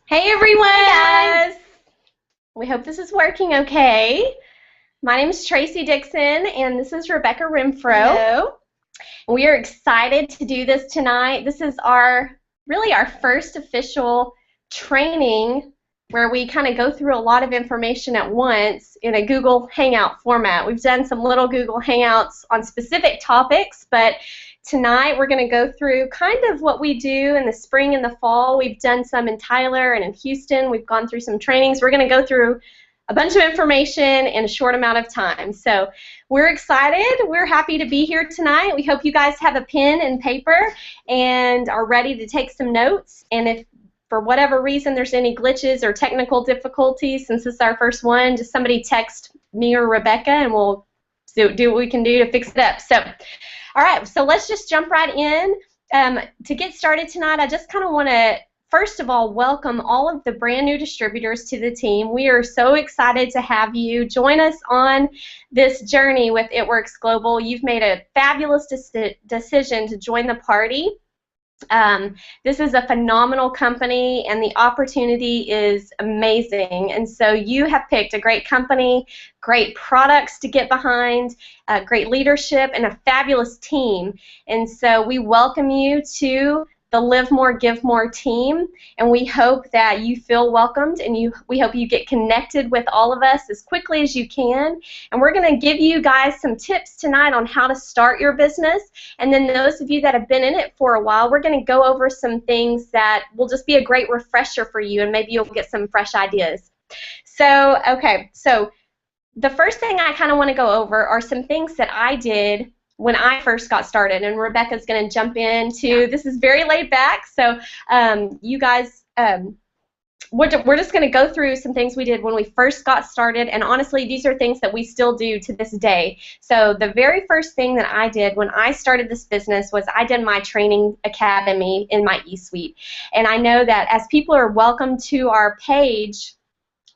Hey everyone! Hey guys! We hope this is working okay. My name is Traci Dixon and this is Rebecca Renfro. Hello. We are excited to do this tonight. This is really our first official training where we kind of go through a lot of information at once in a Google Hangout format. We've done some little Google Hangouts on specific topics, but tonight we're going to go through kind of what we do in the spring and the fall. We've done some in Tyler and in Houston. We've gone through some trainings. We're going to go through a bunch of information in a short amount of time. So we're excited. We're happy to be here tonight. We hope you guys have a pen and paper and are ready to take some notes. And if for whatever reason there's any glitches or technical difficulties, since this is our first one, just somebody text me or Rebecca and we'll do what we can do to fix it up. So, all right, so let's just jump right in. To get started tonight, I just kind of want to, first of all, welcome all of the brand new distributors to the team. We are so excited to have you join us on this journey with It Works Global. You've made a fabulous decision to join the party. This is a phenomenal company and the opportunity is amazing, and so you have picked a great company, great products to get behind, great leadership, and a fabulous team. And so we welcome you to the Live More, Give More team, and we hope that you feel welcomed, and we hope you get connected with all of us as quickly as you can. And we're going to give you guys some tips tonight on how to start your business, and then those of you that have been in it for a while, we're going to go over some things that will just be a great refresher for you, and maybe you'll get some fresh ideas. So, okay, so the first thing I kind of want to go over are some things that I did when I first got started, and Rebecca's going to jump into, this is very laid back, so you guys, we're just going to go through some things we did when we first got started, and honestly, these are things that we still do to this day. So the very first thing that I did when I started this business was I did my training academy in my eSuite, and I know that as people are welcome to our page,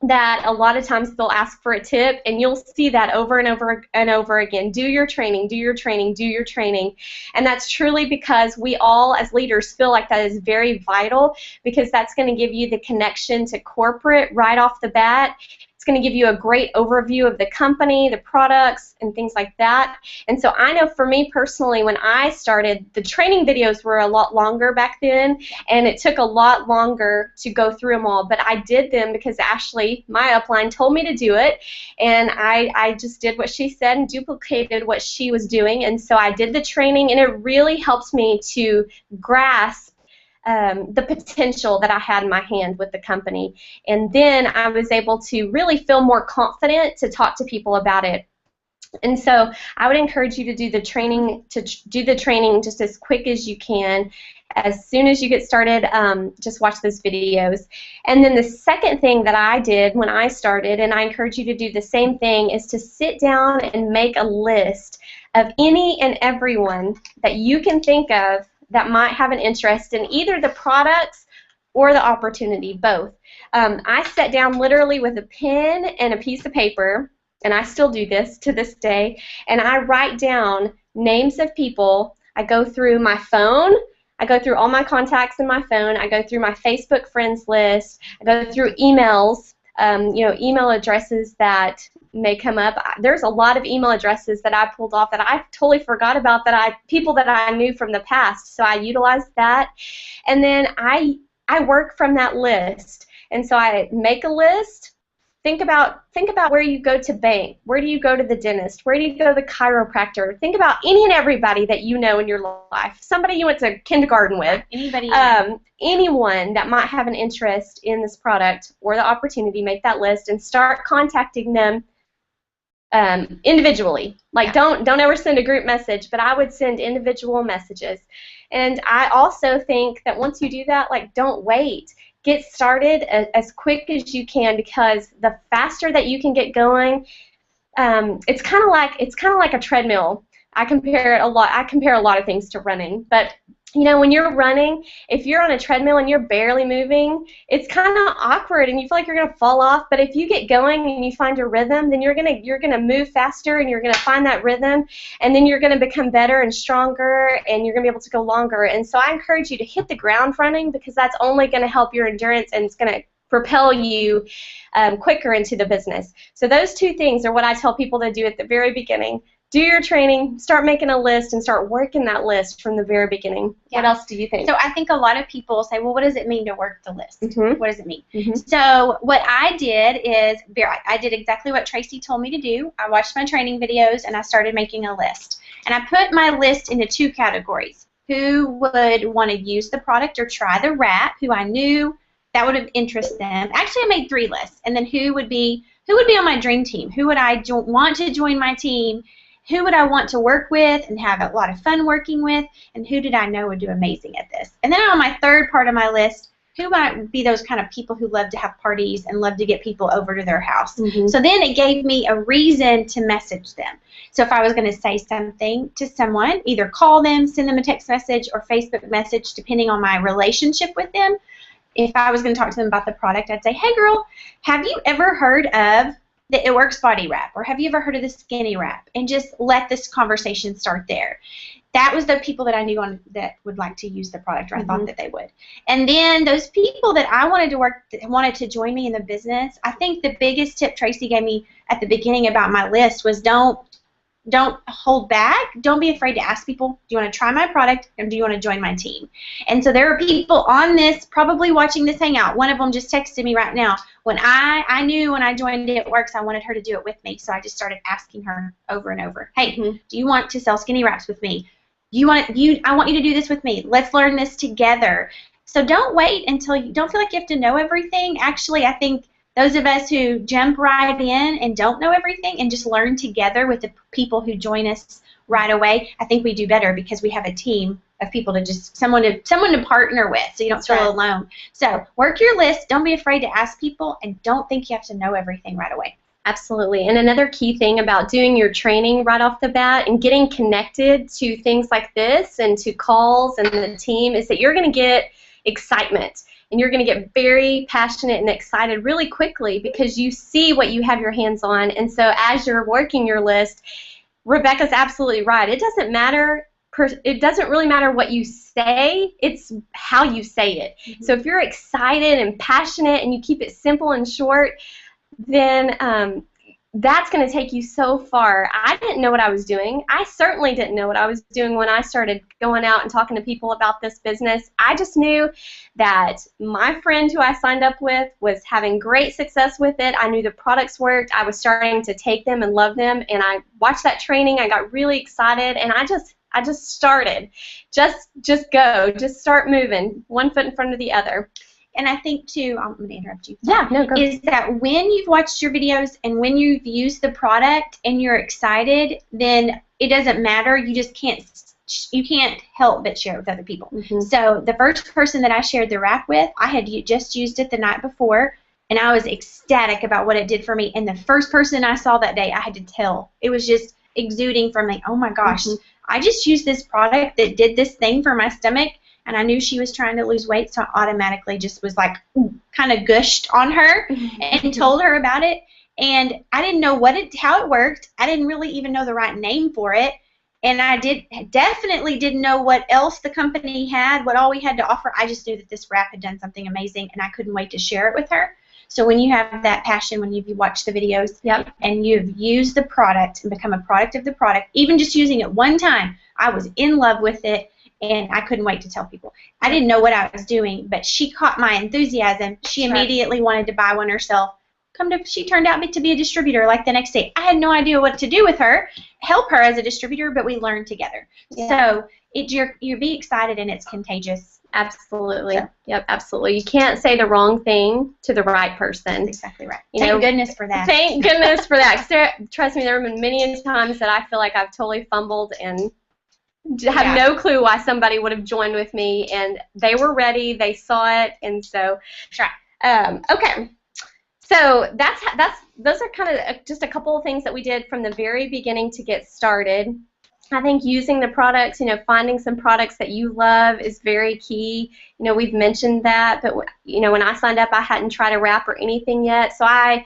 that a lot of times they'll ask for a tip, and you'll see that over and over and over again. Do your training, do your training, do your training. And that's truly because we all as leaders feel like that is very vital, because that's going to give you the connection to corporate right off the bat. It's going to give you a great overview of the company, the products, and things like that. And so I know for me personally, when I started, the training videos were a lot longer back then, and it took a lot longer to go through them all. But I did them because Ashley, my upline, told me to do it, and I just did what she said and duplicated what she was doing. And so I did the training, and it really helped me to grasp the potential that I had in my hand with the company. And then I was able to really feel more confident to talk to people about it. And so I would encourage you to do the training, just as quick as you can. As soon as you get started, just watch those videos. And then the second thing that I did when I started, and I encourage you to do the same thing, is to sit down and make a list of any and everyone that you can think of that might have an interest in either the products or the opportunity, both. I sat down literally with a pen and a piece of paper, and I still do this to this day, and I write down names of people. I go through my phone. I go through all my contacts in my phone. I go through my Facebook friends list. I go through emails, email addresses that may come up. There's a lot of email addresses that I pulled off that I totally forgot about, people that I knew from the past, so I utilized that. And then I work from that list. And so I make a list. Think about where you go to bank, where do you go to the dentist, where do you go to the chiropractor. Think about any and everybody that you know in your life, somebody you went to kindergarten with, anyone that might have an interest in this product or the opportunity. Make that list and start contacting them individually. Like, don't ever send a group message, but I would send individual messages. And I also think that once you do that, like, don't wait. Get started as quick as you can, because the faster that you can get going, it's kind of like a treadmill. I compare a lot of things to running, but you know, when you're running, if you're on a treadmill and you're barely moving, it's kind of awkward and you feel like you're going to fall off. But if you get going and you find your rhythm, then you're gonna move faster and you're going to find that rhythm, and then you're going to become better and stronger, and you're going to be able to go longer. And so I encourage you to hit the ground running, because that's only going to help your endurance, and it's going to propel you quicker into the business. So those two things are what I tell people to do at the very beginning. Do your training, start making a list, and start working that list from the very beginning. Yeah. What else do you think? So I think a lot of people say, well, what does it mean to work the list? Mm-hmm. What does it mean? Mm-hmm. So what I did is, I did exactly what Traci told me to do. I watched my training videos, and I started making a list. And I put my list into two categories. Who would want to use the product or try the wrap, who I knew that would have interested them. Actually, I made 3 lists. And then who would be on my dream team? Who would I want to join my team? Who would I want to work with and have a lot of fun working with, and who did I know would do amazing at this? And then on my third part of my list, who might be those kind of people who love to have parties and love to get people over to their house? Mm-hmm. So then it gave me a reason to message them. So if I was going to say something to someone, either call them, send them a text message, or Facebook message, depending on my relationship with them. If I was going to talk to them about the product, I'd say, hey girl, have you ever heard of the It Works body wrap, or have you ever heard of the skinny wrap? And just let this conversation start there. That was the people that I knew that would like to use the product, or I thought that they would. And then those people that I wanted to join me in the business, I think the biggest tip Traci gave me at the beginning about my list was don't hold back. Don't be afraid to ask people, do you want to try my product, or do you want to join my team? And so there are people on this probably watching this hangout. One of them just texted me right now. When I knew when I joined It Works, I wanted her to do it with me, so I just started asking her over and over, hey, do you want to sell skinny wraps with me? I want you to do this with me. Let's learn this together. So don't wait until you don't feel like you have to know everything. Actually, I think those of us who jump right in and don't know everything and just learn together with the people who join us right away, I think we do better because we have a team of people to just someone to partner with, so you don't feel alone. So work your list. Don't be afraid to ask people, and don't think you have to know everything right away. Absolutely. And another key thing about doing your training right off the bat and getting connected to things like this and to calls and the team is that you're going to get excitement. And you're going to get very passionate and excited really quickly because you see what you have your hands on. And so as you're working your list, Rebecca's absolutely right. It doesn't matter. It doesn't really matter what you say. It's how you say it. Mm-hmm. So if you're excited and passionate and you keep it simple and short, then that's going to take you so far. I didn't know what I was doing. I certainly didn't know what I was doing when I started going out and talking to people about this business. I just knew that my friend who I signed up with was having great success with it. I knew the products worked. I was starting to take them and love them, and I watched that training. I got really excited, and I just started. Just go. Just start moving, one foot in front of the other. And I think, too, I'm going to interrupt you. Yeah, no, go. Is that when you've watched your videos and when you've used the product and you're excited, then it doesn't matter. You just can't help but share it with other people. Mm-hmm. So the first person that I shared the wrap with, I had just used it the night before, and I was ecstatic about what it did for me. And the first person I saw that day, I had to tell. It was just exuding from me, oh, my gosh, I just used this product that did this thing for my stomach. And I knew she was trying to lose weight, so I automatically just was like kind of gushed on her and told her about it. And I didn't know how it worked. I didn't really even know the right name for it. And I definitely didn't know what else the company had, what all we had to offer. I just knew that this wrap had done something amazing, and I couldn't wait to share it with her. So when you have that passion, when you've watched the videos and you've used the product and become a product of the product, even just using it one time, I was in love with it. And I couldn't wait to tell people. I didn't know what I was doing, but she caught my enthusiasm. She immediately wanted to buy one herself. She turned out to be a distributor like the next day. I had no idea what to do with her, help her as a distributor, but we learned together. Yeah. So you be excited, and it's contagious. Absolutely. So. Yep, absolutely. You can't say the wrong thing to the right person. That's exactly right. Thank goodness for that. Thank goodness for that. Trust me, there have been many times that I feel like I've totally fumbled and have no clue why somebody would have joined with me, and they were ready. They saw it, and so okay. So those are kind of just a couple of things that we did from the very beginning to get started. I think using the products, finding some products that you love is very key. We've mentioned that, but when I signed up, I hadn't tried a wrap or anything yet, so I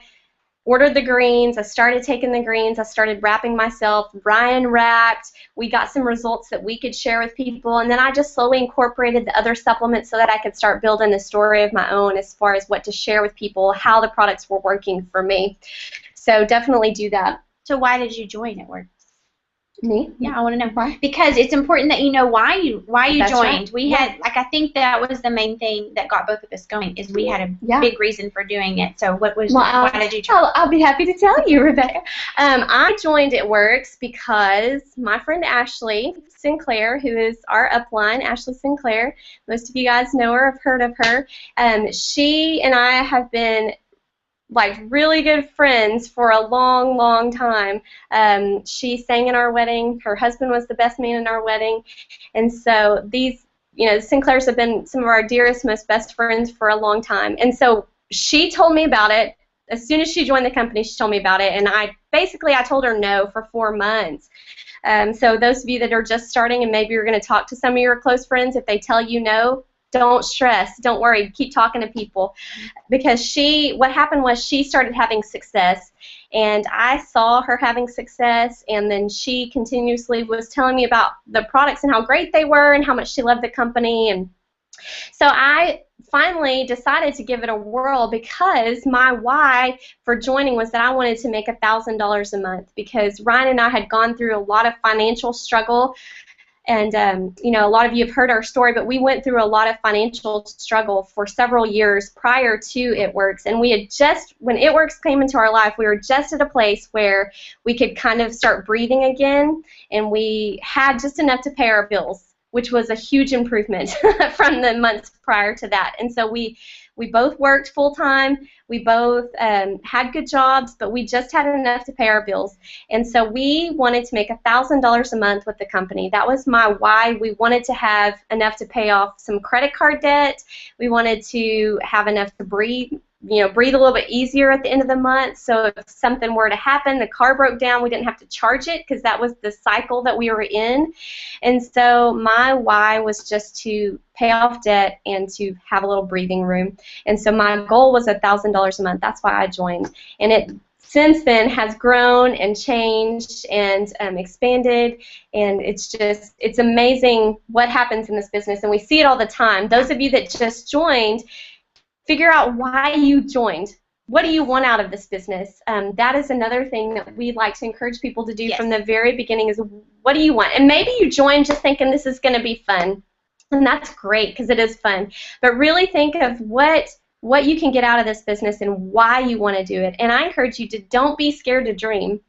ordered the greens. I started taking the greens. I started wrapping myself. Ryan wrapped. We got some results that we could share with people, and then I just slowly incorporated the other supplements so that I could start building a story of my own as far as what to share with people, how the products were working for me. So definitely do that. So why did you join It Works? Me? Yeah, I want to know why. Because it's important that you know why you That's joined. Right. We had, I think that was the main thing that got both of us going, is we had a big reason for doing it. So why did you join? I'll be happy to tell you, Rebecca. I joined It Works because my friend Ashley Sinclair, who is our upline, Ashley Sinclair, most of you guys know her, have heard of her. She and I have been really good friends for a long, long time. She sang in our wedding. Her husband was the best man in our wedding. And so these, Sinclairs have been some of our dearest, most best friends for a long time. And so she told me about it. As soon as she joined the company, she told me about it. And I told her no for 4 months. So those of you that are just starting and maybe you're going to talk to some of your close friends, if they tell you no, don't stress, don't worry, keep talking to people, because what happened was she started having success, and I saw her having success, and then she continuously was telling me about the products and how great they were and how much she loved the company, and so I finally decided to give it a whirl, because my why for joining was that I wanted to make $1,000 a month, because Ryan and I had gone through a lot of financial struggle. And, a lot of you have heard our story, but we went through a lot of financial struggle for several years prior to It Works. And we had when It Works came into our life, we were just at a place where we could kind of start breathing again, and we had just enough to pay our bills, which was a huge improvement from the months prior to that. And so we both worked full-time. We both had good jobs, but we just had enough to pay our bills. And so we wanted to make $1,000 a month with the company. That was my why. We wanted to have enough to pay off some credit card debt. We wanted to have enough to breathe a little bit easier at the end of the month, so if something were to happen, the car broke down, we didn't have to charge it, because that was the cycle that we were in. And so my why was just to pay off debt and to have a little breathing room. And so my goal was $1,000 a month. That's why I joined. And it since then has grown and changed and expanded, and it's amazing what happens in this business, and we see it all the time. Those of you that just joined, figure out why you joined. What do you want out of this business? That is another thing that we like to encourage people to do from the very beginning, is what do you want? And maybe you joined just thinking this is going to be fun, and that's great, because it is fun. But really think of what you can get out of this business and why you want to do it. And I encourage you to don't be scared to dream.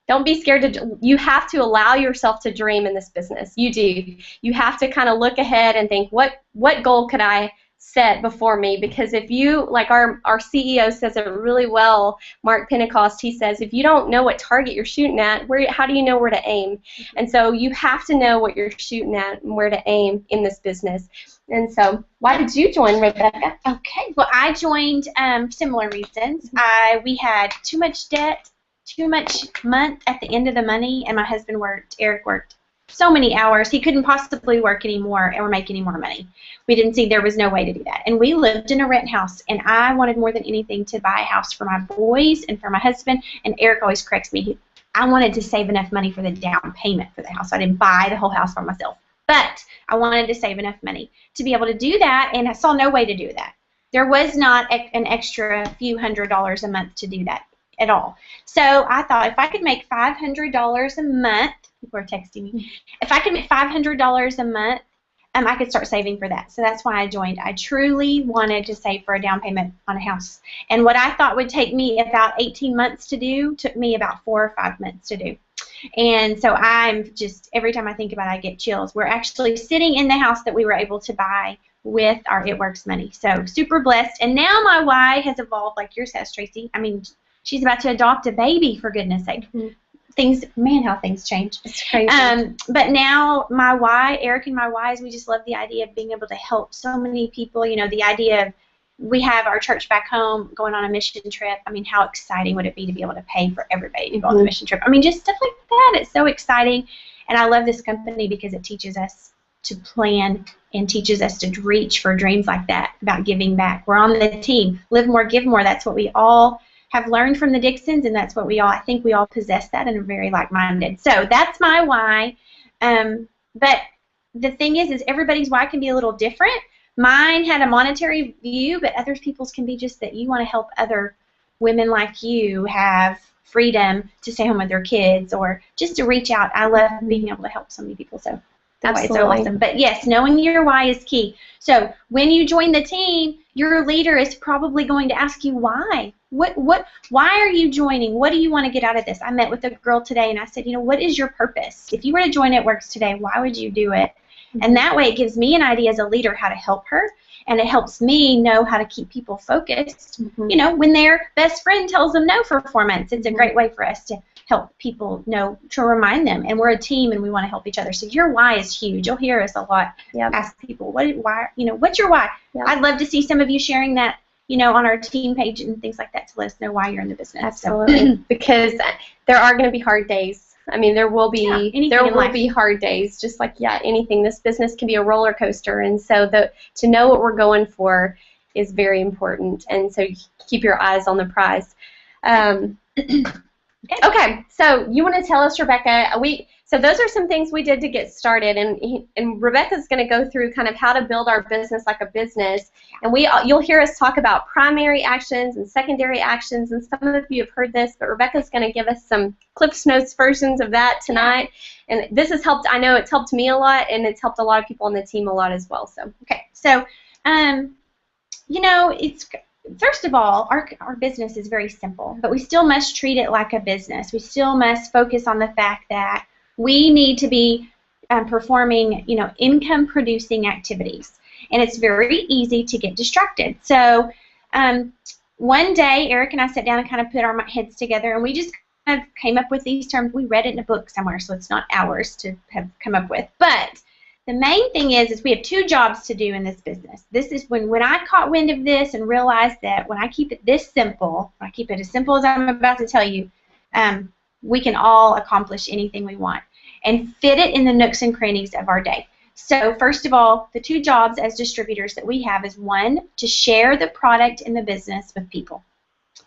Don't be scared you have to allow yourself to dream in this business. You do. You have to kind of look ahead and think, what goal could I set before me? Because if you, like our CEO says it really well, Mark Pentecost, he says, if you don't know what target you're shooting at, how do you know where to aim? And so you have to know what you're shooting at and where to aim in this business. And so why did you join, Rebecca? Okay, well, I joined similar reasons. We had too much debt, too much month at the end of the money, and my husband Eric worked so many hours, he couldn't possibly work anymore or make any more money. We didn't see there was no way to do that. And we lived in a rent house, and I wanted more than anything to buy a house for my boys and for my husband, and Eric always corrects me. I wanted to save enough money for the down payment for the house. I didn't buy the whole house for myself, but I wanted to save enough money to be able to do that, and I saw no way to do that. There was not an extra few $100s a month to do that at all. So I thought if I could make $500 a month, people are texting me, if I could make $500 a month, I could start saving for that. So that's why I joined. I truly wanted to save for a down payment on a house. And what I thought would take me about 18 months to do took me about 4 or 5 months to do. And so I'm just, every time I think about it, I get chills. We're actually sitting in the house that we were able to buy with our It Works money. So super blessed. And now my why has evolved like yours has, Traci. I mean, she's about to adopt a baby, for goodness sake. Man, how things change. It's crazy. But now my why, Eric and my why, is we just love the idea of being able to help so many people. You know, the idea of we have our church back home going on a mission trip. I mean, how exciting would it be to be able to pay for everybody to go on the mission trip? I mean, just stuff like that. It's so exciting. And I love this company because it teaches us to plan and teaches us to reach for dreams like that, about giving back. We're on the team. Live more, give more. That's what we all have learned from the Dixons, and that's what I think we all possess that and are very like-minded. So that's my why. But the thing is everybody's why can be a little different. Mine had a monetary view, but other people's can be just that you want to help other women like you have freedom to stay home with their kids or just to reach out. I love being able to help so many people. So that's why it's so awesome. But yes, knowing your why is key. So when you join the team, your leader is probably going to ask you why. Why are you joining? What do you want to get out of this? I met with a girl today and I said, what is your purpose? If you were to join It Works today, why would you do it? And that way it gives me an idea as a leader how to help her, and it helps me know how to keep people focused. When their best friend tells them no for 4 months, it's a great way for us to help people know, to remind them. And we're a team and we want to help each other. So your why is huge. You'll hear us a lot ask people, why, what's your why? I'd love to see some of you sharing that, on our team page and things like that to let us know why you're in the business. Absolutely. Because there are going to be hard days. I mean, there will be be hard days, just like anything. This business can be a roller coaster, and so to know what we're going for is very important. And so keep your eyes on the prize. Okay, so you want to tell us, Rebecca? So those are some things we did to get started, and Rebecca's going to go through kind of how to build our business like a business. And you'll hear us talk about primary actions and secondary actions, and some of you have heard this, but Rebecca's going to give us some Cliff's Notes versions of that tonight. And this has helped. I know it's helped me a lot, and it's helped a lot of people on the team a lot as well. So it's. First of all, our business is very simple, but we still must treat it like a business. We still must focus on the fact that we need to be performing, income-producing activities, and it's very easy to get distracted. So one day, Eric and I sat down and kind of put our heads together, and we just kind of came up with these terms. We read it in a book somewhere, so it's not ours to have come up with, but the main thing is we have 2 jobs to do in this business. This is when I caught wind of this and realized that when I keep it this simple, when I keep it as simple as I'm about to tell you, we can all accomplish anything we want and fit it in the nooks and crannies of our day. So first of all, the 2 jobs as distributors that we have is 1, to share the product in the business with people.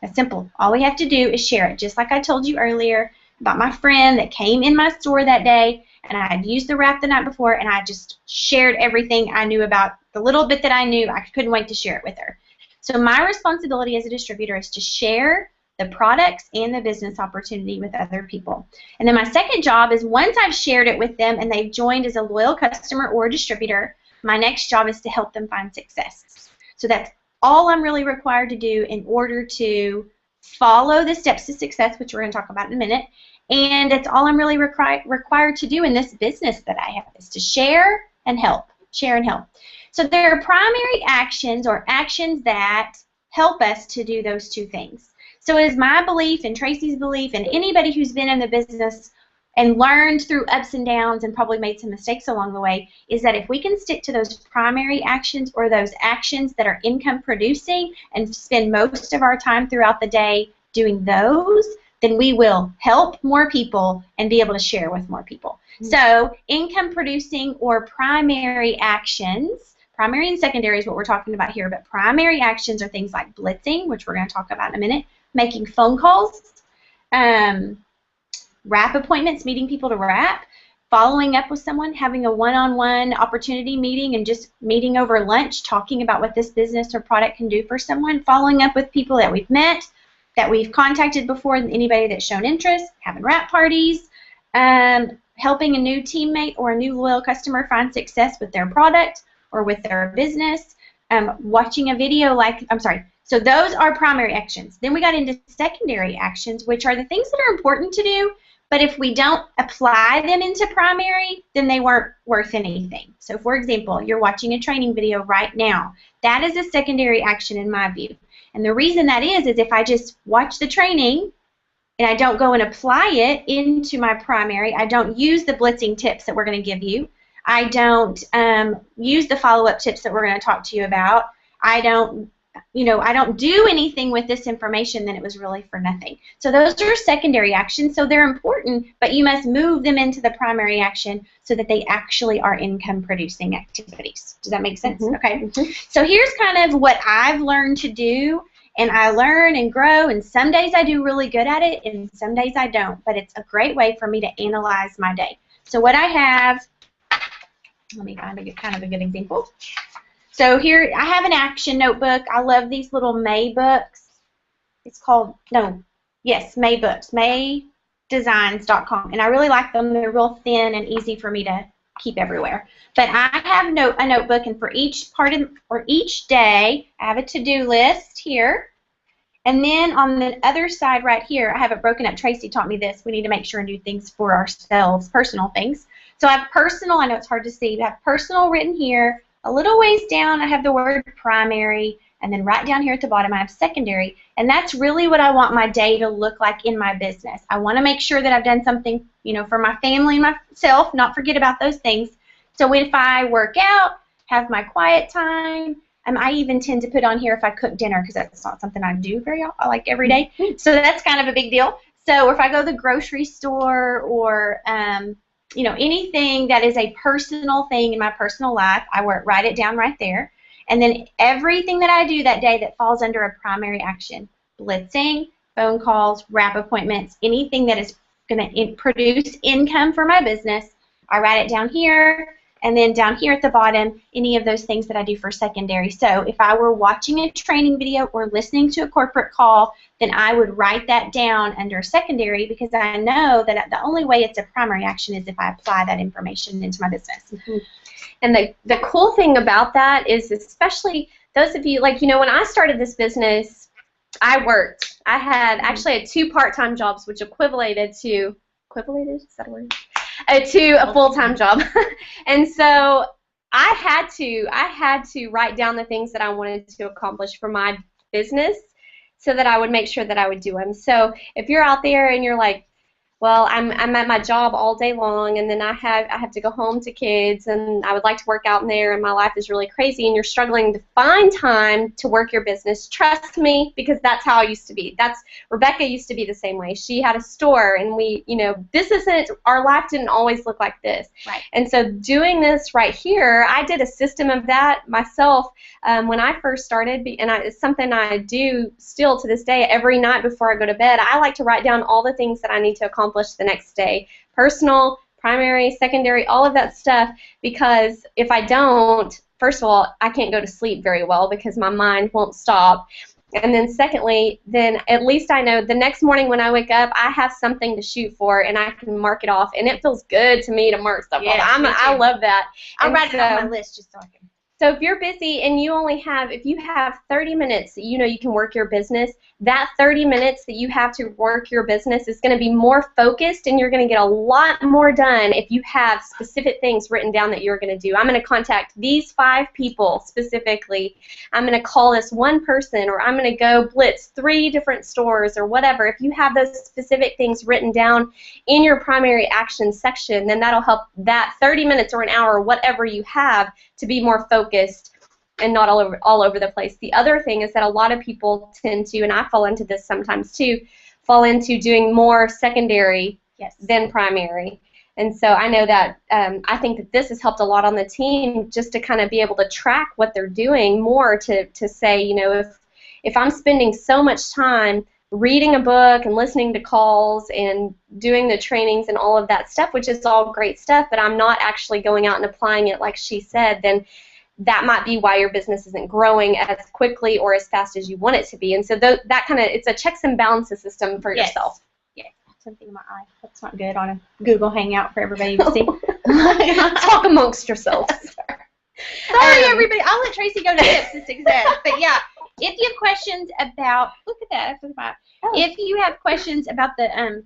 That's simple. All we have to do is share it, just like I told you earlier about my friend that came in my store that day, and I had used the wrap the night before, and I just shared everything I knew about the little bit that I knew. I couldn't wait to share it with her. So my responsibility as a distributor is to share the products and the business opportunity with other people. And then my second job is once I've shared it with them and they've joined as a loyal customer or a distributor, my next job is to help them find success. So that's all I'm really required to do in order to follow the steps to success, which we're going to talk about in a minute. And that's all I'm really required to do in this business that I have, is to share and help. Share and help. So there are primary actions or actions that help us to do those 2 things. So it is my belief and Tracy's belief and anybody who's been in the business and learned through ups and downs and probably made some mistakes along the way, is that if we can stick to those primary actions or those actions that are income producing and spend most of our time throughout the day doing those, then we will help more people and be able to share with more people. So income producing or primary actions, primary and secondary is what we're talking about here, but primary actions are things like blitzing, which we're going to talk about in a minute, making phone calls, wrap appointments, meeting people to wrap, following up with someone, having a one-on-one opportunity meeting and just meeting over lunch, talking about what this business or product can do for someone, following up with people that we've met, that we've contacted before, anybody that's shown interest, having wrap parties, helping a new teammate or a new loyal customer find success with their product or with their business, watching a video so those are primary actions. Then we got into secondary actions, which are the things that are important to do, but if we don't apply them into primary, then they weren't worth anything. So for example, you're watching a training video right now. That is a secondary action in my view. And the reason that is if I just watch the training and I don't go and apply it into my primary, I don't use the blitzing tips that we're going to give you, I don't use the follow-up tips that we're going to talk to you about, I don't I don't do anything with this information, then it was really for nothing. So those are secondary actions, so they're important, but you must move them into the primary action so that they actually are income-producing activities. Does that make sense? Okay. So here's kind of what I've learned to do, and I learn and grow, and some days I do really good at it, and some days I don't, but it's a great way for me to analyze my day. So what I have, let me find a kind of a good example. So here, I have an action notebook. I love these little May books. It's called, May books, maydesigns.com. And I really like them. They're real thin and easy for me to keep everywhere. But I have a notebook, and for each each day, I have a to-do list here. And then on the other side right here, I have it broken up. Tracy taught me this. We need to make sure and do things for ourselves, personal things. So I have personal. I know it's hard to see. I have personal written here. A little ways down, I have the word primary, and then right down here at the bottom, I have secondary, and that's really what I want my day to look like in my business. I want to make sure that I've done something, for my family and myself, not forget about those things. So if I work out, have my quiet time, I even tend to put on here if I cook dinner, because that's not something I do every day. So that's kind of a big deal. So if I go to the grocery store or anything that is a personal thing in my personal life, I write it down right there. And then everything that I do that day that falls under a primary action, blitzing, phone calls, wrap appointments, anything that is going to produce income for my business, I write it down here. And then down here at the bottom, any of those things that I do for secondary. So if I were watching a training video or listening to a corporate call, then I would write that down under secondary, because I know that the only way it's a primary action is if I apply that information into my business. And the cool thing about that is, especially those of you, when I started this business, I worked. I had actually had 2 part-time jobs, which equivalated to, is that a word? To a full-time job. And so I had to write down the things that I wanted to accomplish for my business so that I would make sure that I would do them. So if you're out there and you're like, well, I'm at my job all day long, and then I have to go home to kids, and I would like to work out in there, and my life is really crazy, and you're struggling to find time to work your business, trust me, because that's how I used to be. Rebecca used to be the same way. She had a store, and our life didn't always look like this. Right. And so doing this right here, I did a system of that myself when I first started, and it's something I do still to this day. Every night before I go to bed, I like to write down all the things that I need to accomplish the next day. Personal, primary, secondary, all of that stuff, because if I don't, first of all, I can't go to sleep very well because my mind won't stop. And then secondly, then at least I know the next morning when I wake up, I have something to shoot for, and I can mark it off, and it feels good to me to mark stuff off. I love that. I'll write it on my list just so I can. So if you're busy and if you have 30 minutes that you can work your business, that 30 minutes that you have to work your business is going to be more focused, and you're going to get a lot more done if you have specific things written down that you're going to do. I'm going to contact these 5 people specifically. I'm going to call this one person, or I'm going to go blitz 3 different stores or whatever. If you have those specific things written down in your primary action section, then that'll help that 30 minutes or an hour or whatever you have to be more focused and not all over the place. The other thing is that a lot of people tend to, and I fall into this sometimes too, fall into doing more secondary than primary. And so I know that I think that this has helped a lot on the team, just to kind of be able to track what they're doing more, to say, if I'm spending so much time reading a book and listening to calls and doing the trainings and all of that stuff, which is all great stuff, but I'm not actually going out and applying it like she said, then that might be why your business isn't growing as quickly or as fast as you want it to be. And so that kind of, it's a checks and balances system for yourself. Yes. Something in my eye. That's not good on a Google Hangout for everybody to see. Talk amongst yourselves. Sorry, everybody. I'll let Tracy go to tips to success. But yeah, if you have questions about, look at that. If you have questions about the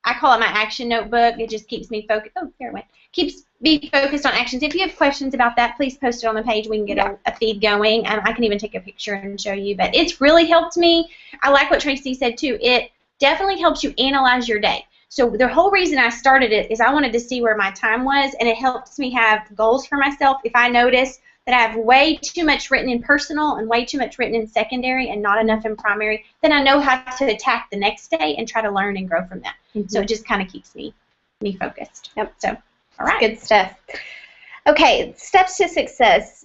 I call it my action notebook. It just keeps me focused. Oh, there it went. Keeps me focused on actions. If you have questions about that, please post it on the page. We can get a feed going. I can even take a picture and show you. But it's really helped me. I like what Tracy said too. It definitely helps you analyze your day. So the whole reason I started it is I wanted to see where my time was, and it helps me have goals for myself. If I notice that I have way too much written in personal and way too much written in secondary and not enough in primary, then I know how to attack the next day and try to learn and grow from that. So it just kind of keeps me focused. Yep. So, all right. Good stuff. Okay, steps to success.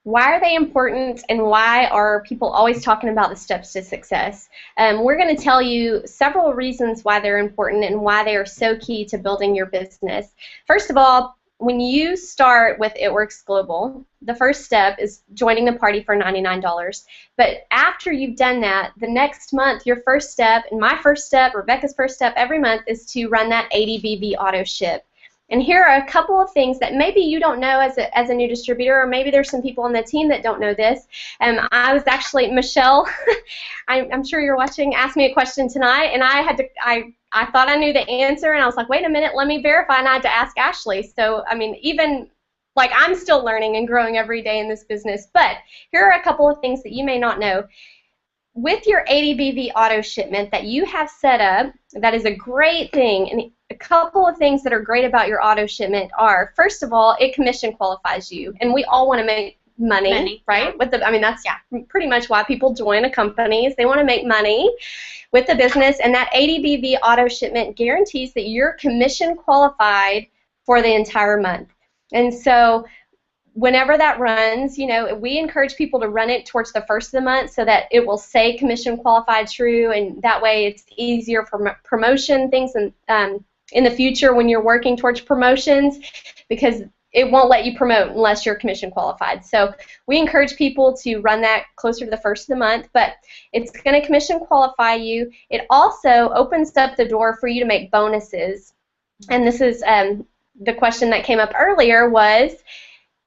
Why are they important, and why are people always talking about the steps to success? We're going to tell you several reasons why they're important and why they are so key to building your business. First of all, when you start with It Works Global, the first step is joining the party for $99. But after you've done that, the next month, your first step, and my first step, Rebecca's first step every month, is to run that 80 BV auto ship. And here are a couple of things that maybe you don't know as a new distributor, or maybe there's some people on the team that don't know this. I was actually, Michelle, I'm sure you're watching, asked me a question tonight, and I thought I knew the answer, and I was like, wait a minute, let me verify, and I had to ask Ashley. So, I mean, even, like, I'm still learning and growing every day in this business. But here are a couple of things that you may not know. With your 80 BV auto shipment that you have set up, that is a great thing. And a couple of things that are great about your auto shipment are, first of all, it commission qualifies you. And we all want to make money, right? Yeah. That's pretty much why people join a company, is they want to make money with the business. And that 80 BV auto shipment guarantees that you're commission qualified for the entire month. And so whenever that runs, we encourage people to run it towards the first of the month so that it will say commission qualified true, and that way it's easier for promotion things in the future when you're working towards promotions, because it won't let you promote unless you're commission qualified. So we encourage people to run that closer to the first of the month, but it's going to commission qualify you. It also opens up the door for you to make bonuses. And this is the question that came up earlier was,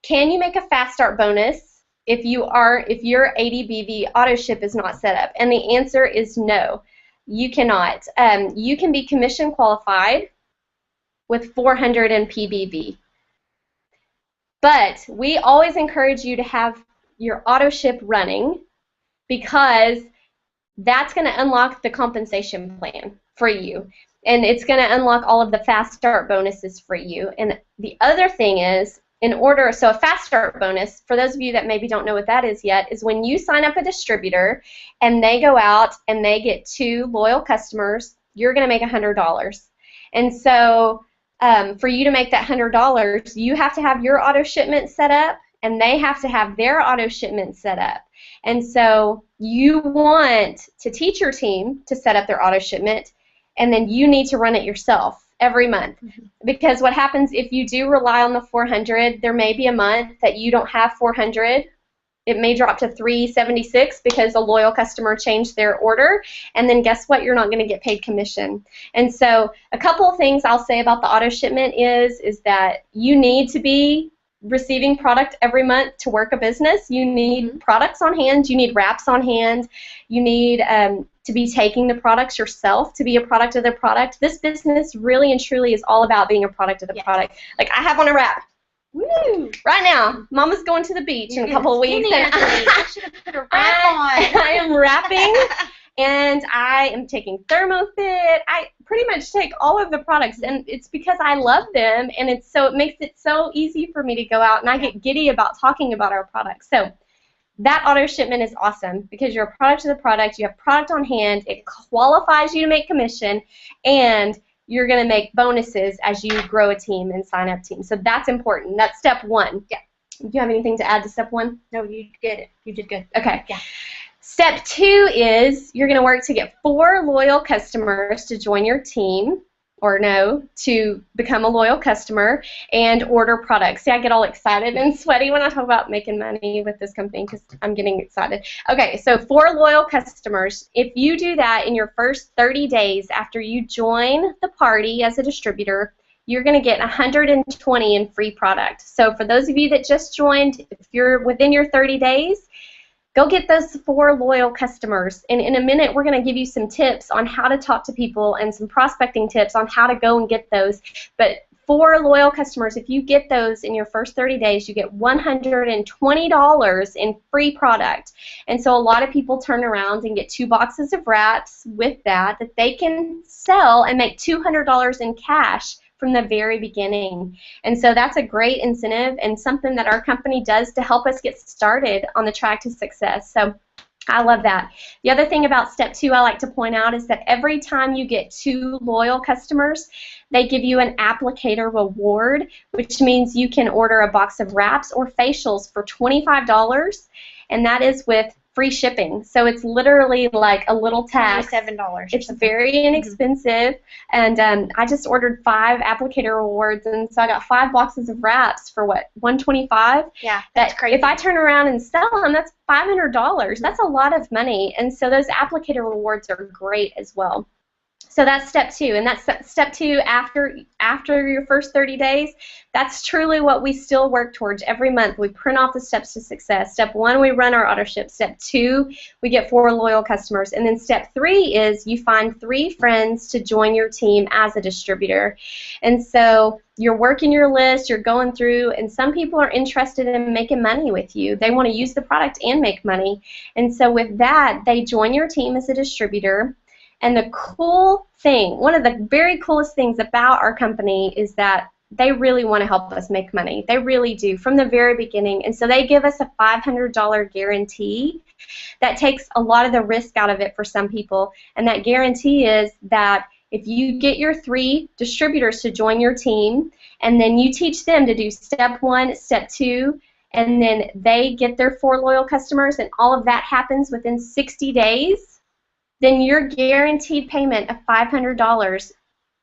can you make a fast start bonus if your 80 BV auto ship is not set up? And the answer is no, you cannot. You can be commission qualified with 400 in PBV. But we always encourage you to have your auto ship running, because that's going to unlock the compensation plan for you. And it's going to unlock all of the fast start bonuses for you. And the other thing is, so a fast start bonus, for those of you that maybe don't know what that is yet, is when you sign up a distributor and they go out and they get 2 loyal customers, you're going to make $100. And so for you to make that $100, you have to have your auto shipment set up, and they have to have their auto shipment set up. And so you want to teach your team to set up their auto shipment, and then you need to run it yourself every month. Because what happens if you do rely on the 400, there may be a month that you don't have 400. It may drop to 376 because a loyal customer changed their order, and then guess what? You're not going to get paid commission. And so a couple of things I'll say about the auto shipment is that you need to be receiving product every month to work a business. You need products on hand. You need wraps on hand. You need to be taking the products yourself, to be a product of the product. This business really and truly is all about being a product of the product. Like, I have on a wrap. Woo! Right now, Mama's going to the beach in a couple of weeks, and I should have put a wrap on. I am wrapping, and I am taking ThermoFit. I pretty much take all of the products, and it's because I love them, and it makes it so easy for me to go out, and I get giddy about talking about our products. So that auto shipment is awesome because you're a product of the product. You have product on hand. It qualifies you to make commission, and you're going to make bonuses as you grow a team and sign up teams. So that's important. That's step 1. Yeah. Do you have anything to add to step 1? No, you did it. You did good. Okay. Yeah. Step 2 is you're going to work to get 4 loyal customers to join your team, to become a loyal customer and order products. See, I get all excited and sweaty when I talk about making money with this company because I'm getting excited. Okay, so 4 loyal customers. If you do that in your first 30 days after you join the party as a distributor, you're going to get 120 in free product. So for those of you that just joined, if you're within your 30 days, go get those 4 loyal customers. And in a minute, we're going to give you some tips on how to talk to people and some prospecting tips on how to go and get those. But 4 loyal customers, if you get those in your first 30 days, you get $120 in free product. And so a lot of people turn around and get 2 boxes of wraps with that they can sell and make $200 in cash from the very beginning. And so that's a great incentive and something that our company does to help us get started on the track to success. So I love that. The other thing about step 2 I like to point out is that every time you get 2 loyal customers, they give you an applicator reward, which means you can order a box of wraps or facials for $25, and that is with free shipping. So it's literally like a little tax. $7. It's very inexpensive, and I just ordered 5 applicator rewards, and so I got 5 boxes of wraps for what, $125? Yeah, that's crazy. If I turn around and sell them, that's $500. That's a lot of money, and so those applicator rewards are great as well. So that's step 2, and that's step 2 after your first 30 days. That's truly what we still work towards every month. We print off the steps to success. Step 1, we run our auto ship. Step 2, we get 4 loyal customers. And then step 3 is you find 3 friends to join your team as a distributor. And so you're working your list, you're going through, and some people are interested in making money with you. They want to use the product and make money. And so with that, they join your team as a distributor. And the cool thing, one of the very coolest things about our company is that they really want to help us make money. They really do from the very beginning. And so they give us a $500 guarantee that takes a lot of the risk out of it for some people. And that guarantee is that if you get your 3 distributors to join your team, and then you teach them to do step 1, step 2, and then they get their 4 loyal customers, and all of that happens within 60 days, then you're guaranteed payment of $500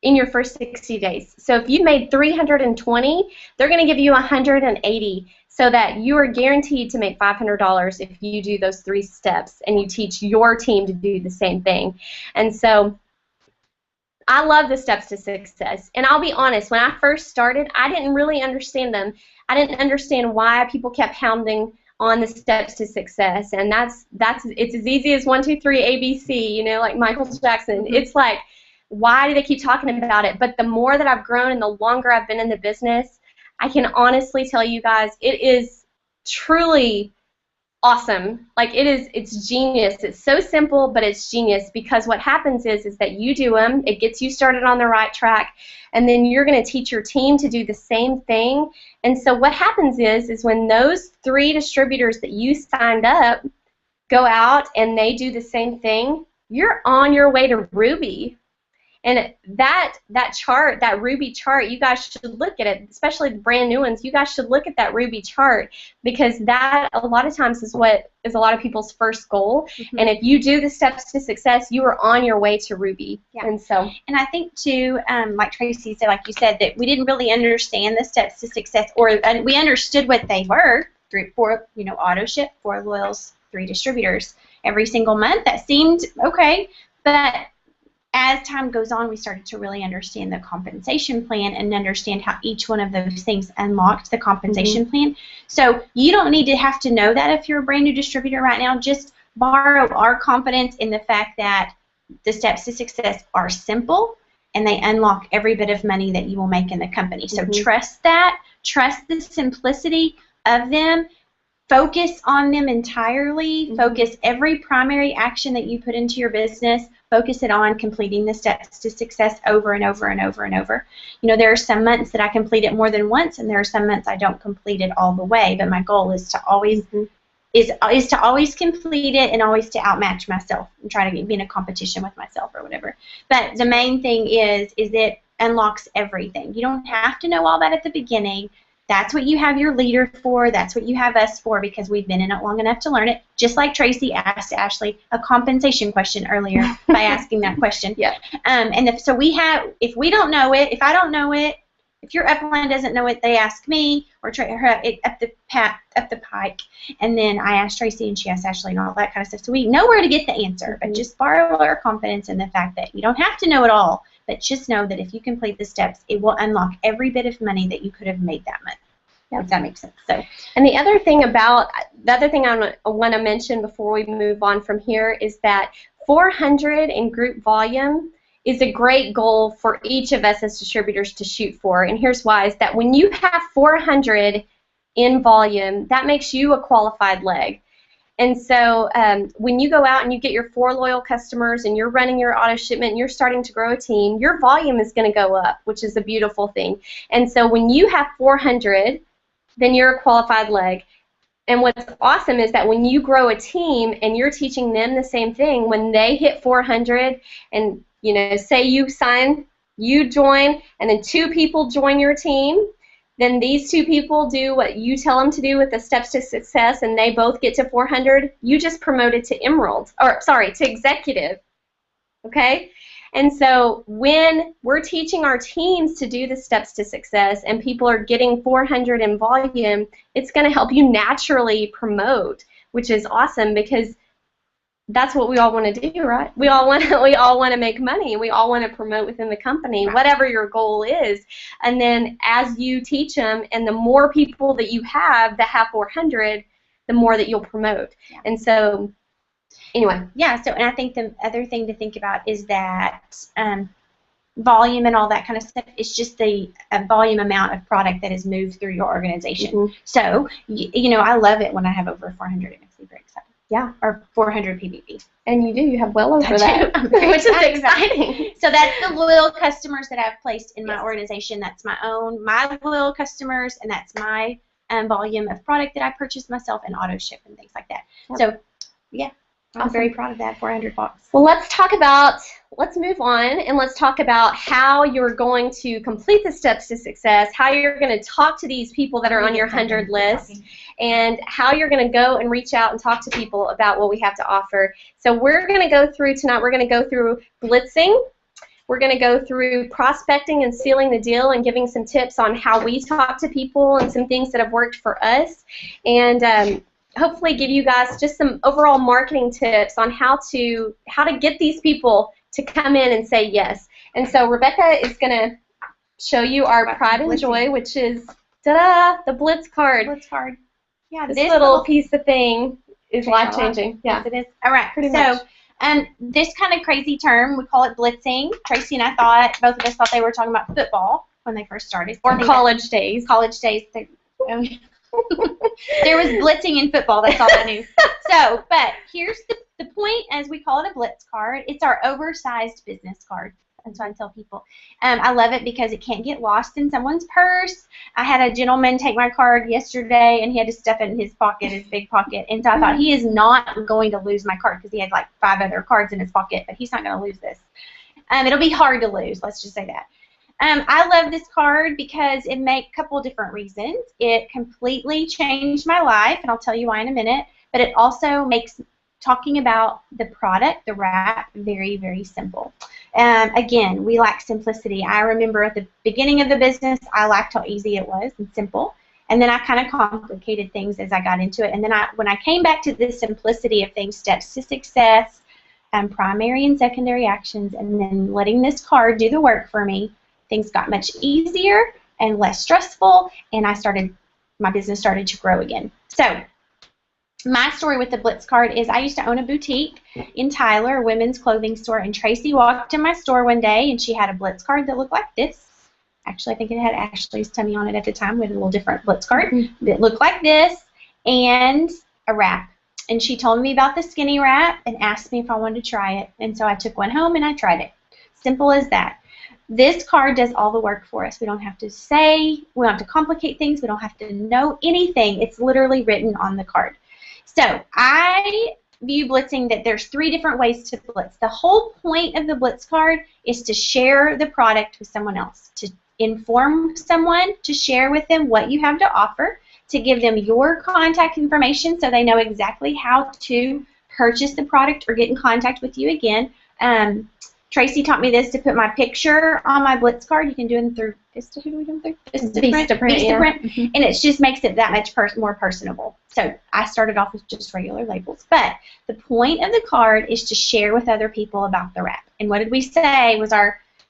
in your first 60 days. So if you made $320, they're going to give you $180, so that you are guaranteed to make $500 if you do those 3 steps and you teach your team to do the same thing. And so I love the steps to success. And I'll be honest, when I first started, I didn't really understand them. I didn't understand why people kept hounding on the steps to success, and it's as easy as 1, 2, 3 ABC, you know, like Michael Jackson. It's like, why do they keep talking about it? But the more that I've grown and the longer I've been in the business, I can honestly tell you guys, it is truly awesome. Like, it's genius. It's so simple, but it's genius, because what happens is that you do them, it gets you started on the right track, and then you're going to teach your team to do the same thing. And so what happens is when those 3 distributors that you signed up go out and they do the same thing, you're on your way to Ruby. And that chart, that Ruby chart, you guys should look at it, especially the brand new ones. You guys should look at that Ruby chart, because that a lot of times is what is a lot of people's first goal. And if you do the steps to success, you are on your way to Ruby. Yeah. And I think too, like Traci said, like you said, that we didn't really understand the steps to success, and we understood what they were. 4, you know, auto ship, 4 loyals, 3 distributors every single month. That seemed okay, but as time goes on, we started to really understand the compensation plan and understand how each one of those things unlocked the compensation plan. So you don't need to have to know that if you're a brand new distributor right now. Just borrow our confidence in the fact that the steps to success are simple and they unlock every bit of money that you will make in the company. So trust that. Trust the simplicity of them. Focus on them entirely. Focus every primary action that you put into your business. Focus it on completing the steps to success over and over and over and over. You know, there are some months that I complete it more than once, and there are some months I don't complete it all the way. But my goal is to always is to always complete it and always to outmatch myself and try to be in a competition with myself or whatever. But the main thing is it unlocks everything. You don't have to know all that at the beginning. That's what you have your leader for. That's what you have us for, because we've been in it long enough to learn it. Just like Traci asked Ashley a compensation question earlier by asking that question. Yeah. So we have, if we don't know it, if I don't know it, if your upline doesn't know it, they ask me or her up the pike, and then I ask Traci and she asks Ashley and all that kind of stuff. So we know where to get the answer, but just borrow our confidence in the fact that you don't have to know it all. But just know that if you complete the steps, it will unlock every bit of money that you could have made that month. Yeah, if that makes sense. So, and the other thing I want to mention before we move on from here is that 400 in group volume is a great goal for each of us as distributors to shoot for. And here's why: is that when you have 400 in volume, that makes you a qualified leg. And so when you go out and you get your 4 loyal customers and you're running your auto shipment and you're starting to grow a team, your volume is going to go up, which is a beautiful thing. And so when you have 400, then you're a qualified leg. And what's awesome is that when you grow a team and you're teaching them the same thing, when they hit 400 and, you know, say you sign, you join, and then 2 people join your team, then these 2 people do what you tell them to do with the steps to success, and they both get to 400. You just promoted to emerald, or sorry, to executive. Okay? And so when we're teaching our teams to do the steps to success and people are getting 400 in volume, it's going to help you naturally promote, which is awesome because that's what we all want to do, right? We all want to make money. We all want to promote within the company, whatever your goal is. And then as you teach them, and the more people that you have that have 400, the more that you'll promote. Yeah. And so, anyway. Yeah. So, and I think the other thing to think about is that volume and all that kind of stuff is just the volume amount of product that is moved through your organization. Mm-hmm. So, you know, I love it when I have over 400. It makes me very excited. Yeah, or 400 PBP. And you do. You have well over that, which is exciting. So that's the loyal customers that I've placed in my organization. That's my loyal customers, and that's my volume of product that I purchase myself and auto ship and things like that. Yep. So, yeah, I'm very proud of that 400 box. Well, let's move on, and let's talk about how you're going to complete the steps to success, how you're going to talk to these people that are on your 100 list, and how you're going to go and reach out and talk to people about what we have to offer. So we're going to go through tonight, we're going to go through blitzing. We're going to go through prospecting and sealing the deal and giving some tips on how we talk to people and some things that have worked for us. And hopefully give you guys just some overall marketing tips on how to get these people to come in and say yes. And so Rebecca is going to show you our pride and joy, which is, ta-da, the Blitz card. Blitz card. Yeah, this little piece of thing is life-changing. Yeah, yes, it is. All right, pretty much. This kind of crazy term, we call it blitzing. Traci and I both of us thought they were talking about football when they first started. Or college days. College days. There was blitzing in football, that's all I knew. So, but here's the point, as we call it a blitz card. It's our oversized business card. That's what I tell people. I love it because it can't get lost in someone's purse. I had a gentleman take my card yesterday, and he had to stuff it in his pocket, his big pocket. And so I thought, he is not going to lose my card because he had like 5 other cards in his pocket, but he's not going to lose this. It'll be hard to lose, let's just say that. I love this card because it makes a couple different reasons. It completely changed my life, and I'll tell you why in a minute, but it also makes talking about the product, the wrap, very, very simple. Again, we lack simplicity. I remember at the beginning of the business, I liked how easy it was and simple, and then I kind of complicated things as I got into it. And then when I came back to the simplicity of things, steps to success, primary and secondary actions, and then letting this card do the work for me, things got much easier and less stressful, and my business started to grow again. So my story with the Blitz card is I used to own a boutique in Tyler, a women's clothing store, and Traci walked in my store one day, and she had a Blitz card that looked like this. Actually, I think it had Ashley's tummy on it at the time with a little different Blitz card that looked like this, and a wrap. And she told me about the skinny wrap and asked me if I wanted to try it, and so I took one home and I tried it. Simple as that. This card does all the work for us. We don't have to we don't have to complicate things, we don't have to know anything. It's literally written on the card. So I view blitzing that there's 3 different ways to blitz. The whole point of the Blitz card is to share the product with someone else, to inform someone, to share with them what you have to offer, to give them your contact information so they know exactly how to purchase the product or get in contact with you again. Traci taught me this, to put my picture on my Blitz card. You can do it through Vistaprint, and it just makes it that much more personable. So I started off with just regular labels, but the point of the card is to share with other people about the wrap. And what did we say was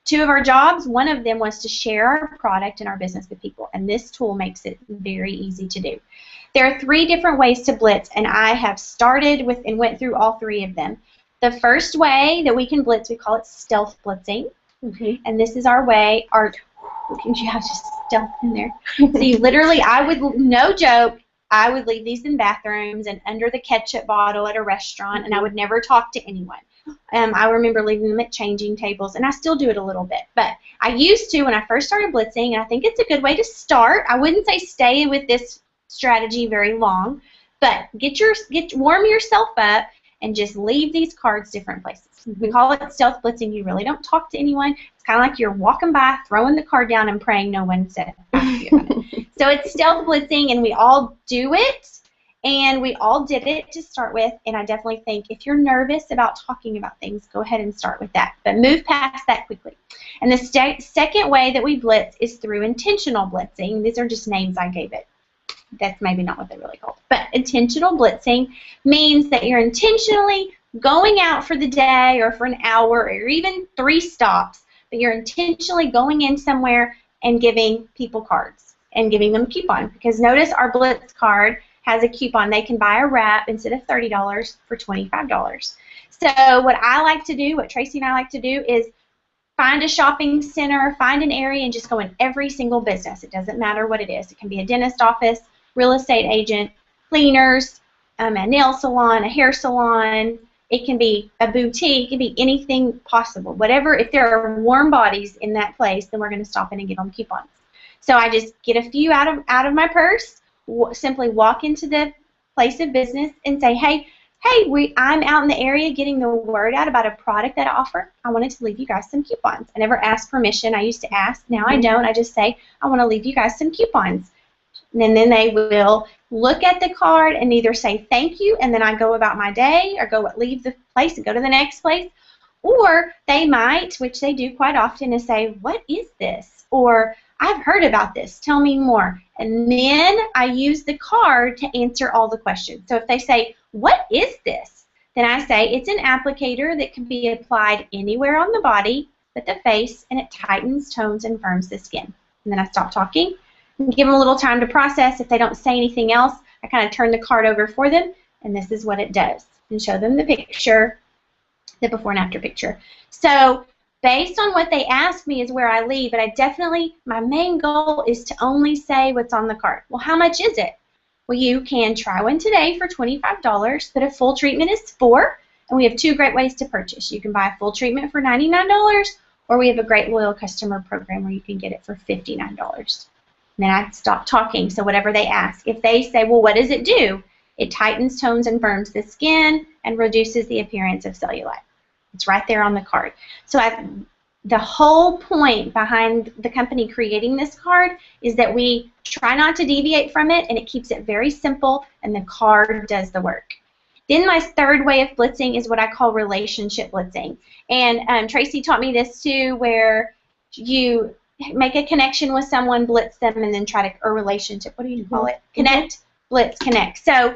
2 of our jobs? One of them was to share our product and our business with people, and this tool makes it very easy to do. There are 3 different ways to blitz, and I have started with and went through all 3 of them. The first way that we can blitz, we call it stealth blitzing, and this is our way. You have just stealth in there. So you literally, no joke, I would leave these in bathrooms and under the ketchup bottle at a restaurant, and I would never talk to anyone. I remember leaving them at changing tables, and I still do it a little bit. But I used to when I first started blitzing, and I think it's a good way to start. I wouldn't say stay with this strategy very long, but warm yourself up and just leave these cards different places. We call it stealth blitzing. You really don't talk to anyone. It's kind of like you're walking by, throwing the card down, and praying no one said anything about it. So it's stealth blitzing, and we all do it. And we all did it to start with, and I definitely think if you're nervous about talking about things, go ahead and start with that. But move past that quickly. And the second way that we blitz is through intentional blitzing. These are just names I gave it. That's maybe not what they're really called. But intentional blitzing means that you're intentionally going out for the day or for an hour or even 3 stops, but you're intentionally going in somewhere and giving people cards and giving them a coupon. Because notice our blitz card has a coupon. They can buy a wrap instead of $30 for $25. So what I like to do, what Traci and I like to do, is find a shopping center, find an area, and just go in every single business. It doesn't matter what it is. It can be a dentist office, real estate agent, cleaners, a nail salon, a hair salon. It can be a boutique. It can be anything possible. Whatever. If there are warm bodies in that place, then we're going to stop in and give them coupons. So I just get a few out of my purse. Simply walk into the place of business and say, hey, I'm out in the area getting the word out about a product that I offer. I wanted to leave you guys some coupons. I never ask permission. I used to ask. Now I don't. I just say, I want to leave you guys some coupons. And then they will look at the card and either say thank you, and then I go about my day, or leave the place and go to the next place. Or they might, which they do quite often, is say, what is this? Or I've heard about this. Tell me more. And then I use the card to answer all the questions. So if they say, what is this? Then I say, it's an applicator that can be applied anywhere on the body but the face, and it tightens, tones, and firms the skin. And then I stop talking and give them a little time to process. If they don't say anything else, I kind of turn the card over for them, and this is what it does. And show them the picture, the before and after picture. So based on what they ask me is where I leave, but my main goal is to only say what's on the card. Well, how much is it? Well, you can try one today for $25, but a full treatment is $4, and we have 2 great ways to purchase. You can buy a full treatment for $99, or we have a great loyal customer program where you can get it for $59. And then I stop talking, so whatever they ask. If they say, well, what does it do? It tightens, tones, and firms the skin and reduces the appearance of cellulite. It's right there on the card. So the whole point behind the company creating this card is that we try not to deviate from it, and it keeps it very simple, and the card does the work. Then my third way of blitzing is what I call relationship blitzing. And Traci taught me this too, where you make a connection with someone, blitz them, and then try to, or relationship, what do you call it? Connect, blitz, connect. So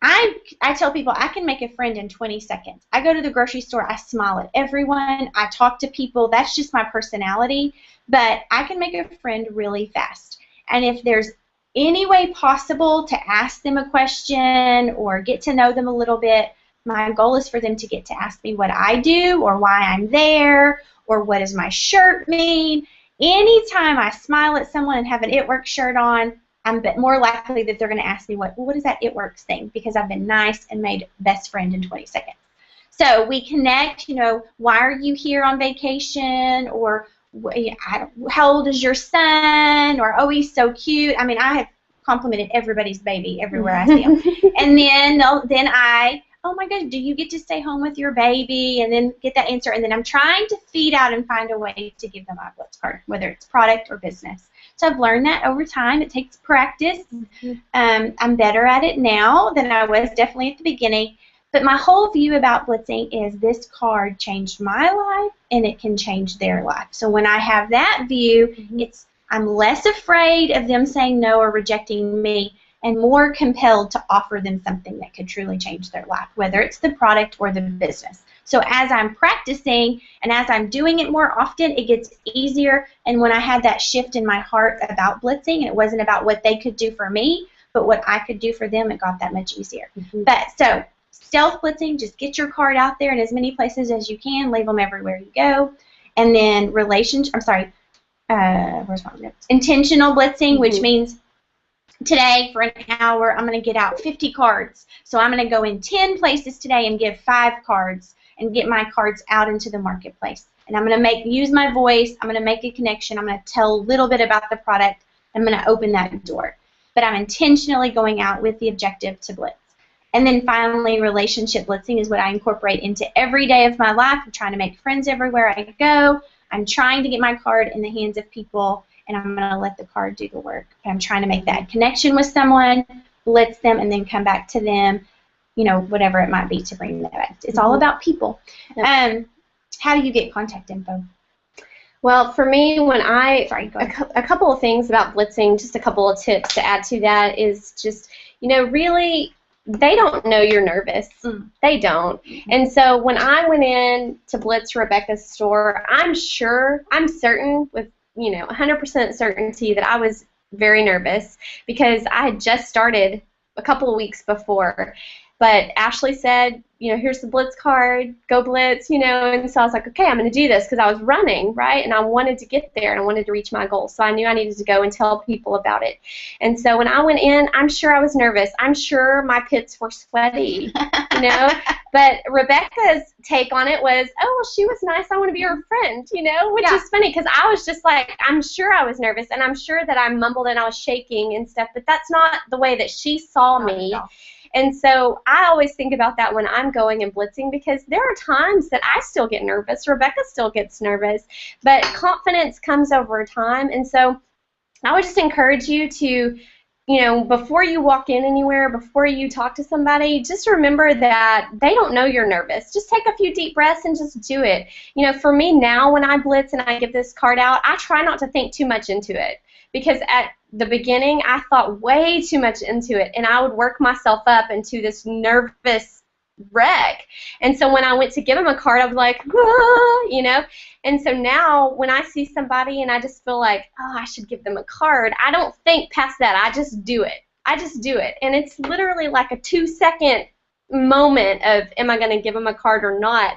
I tell people I can make a friend in 20 seconds. I go to the grocery store, I smile at everyone, I talk to people. That's just my personality, but I can make a friend really fast. And if there's any way possible to ask them a question or get to know them a little bit, my goal is for them to get to ask me what I do or why I'm there or what does my shirt mean. Anytime I smile at someone and have an It Works shirt on, I'm more likely that they're going to ask me, what is that It Works thing? Because I've been nice and made best friend in 20 seconds. So we connect, why are you here on vacation? Or how old is your son? Or, oh, he's so cute. I mean, I have complimented everybody's baby everywhere I see them. And then oh my gosh, do you get to stay home with your baby? And then get that answer. And then I'm trying to feed out and find a way to give them a blitz card, whether it's product or business. So I've learned that over time. It takes practice. I'm better at it now than I was definitely at the beginning. But my whole view about blitzing is this card changed my life, and it can change their life. So when I have that view, I'm less afraid of them saying no or rejecting me, and more compelled to offer them something that could truly change their life, whether it's the product or the business. So as I'm practicing and as I'm doing it more often, it gets easier. And when I had that shift in my heart about blitzing, and it wasn't about what they could do for me, but what I could do for them, it got that much easier. But so stealth blitzing, just get your card out there in as many places as you can, leave them everywhere you go. And then intentional blitzing, which means today for an hour, I'm going to get out 50 cards. So I'm going to go in 10 places today and give 5 cards and get my cards out into the marketplace. And I'm going to use my voice. I'm going to make a connection. I'm going to tell a little bit about the product. I'm going to open that door. But I'm intentionally going out with the objective to blitz. And then finally, relationship blitzing is what I incorporate into every day of my life. I'm trying to make friends everywhere I go. I'm trying to get my card in the hands of people, and I'm going to let the card do the work. But I'm trying to make that connection with someone, blitz them, and then come back to them, you know, whatever it might be to bring them back. It's all about people. Yep. How do you get contact info? Well, for me, when a couple of things about blitzing, just a couple of tips to add to that is just, you know, really, they don't know you're nervous. They don't. And so when I went in to blitz Rebecca's store, I'm certain with, you know, 100% certainty that I was very nervous because I had just started a couple of weeks before. But Ashley said, you know, here's the blitz card, go blitz, you know, and so I was like, okay, I'm going to do this because I was running, right, and I wanted to get there and I wanted to reach my goal, so I knew I needed to go and tell people about it. And so when I went in, I'm sure I was nervous. I'm sure my pits were sweaty, you know, but Rebecca's take on it was, oh, well, she was nice, I want to be her friend, you know, which is funny because I was just like, I'm sure I was nervous, and I'm sure that I mumbled and I was shaking and stuff, but that's not the way that she saw me. No. And so I always think about that when I'm going and blitzing because there are times that I still get nervous. Rebecca still gets nervous. But confidence comes over time. And so I would just encourage you to, you know, before you walk in anywhere, before you talk to somebody, just remember that they don't know you're nervous. Just take a few deep breaths and just do it. You know, for me now when I blitz and I give this card out, I try not to think too much into it. Because at the beginning, I thought way too much into it, and I would work myself up into this nervous wreck. And so when I went to give them a card, I was like, ah, you know. And so now when I see somebody and I just feel like, oh, I should give them a card, I don't think past that. I just do it. I just do it. And it's literally like a 2-second moment of, am I going to give them a card or not?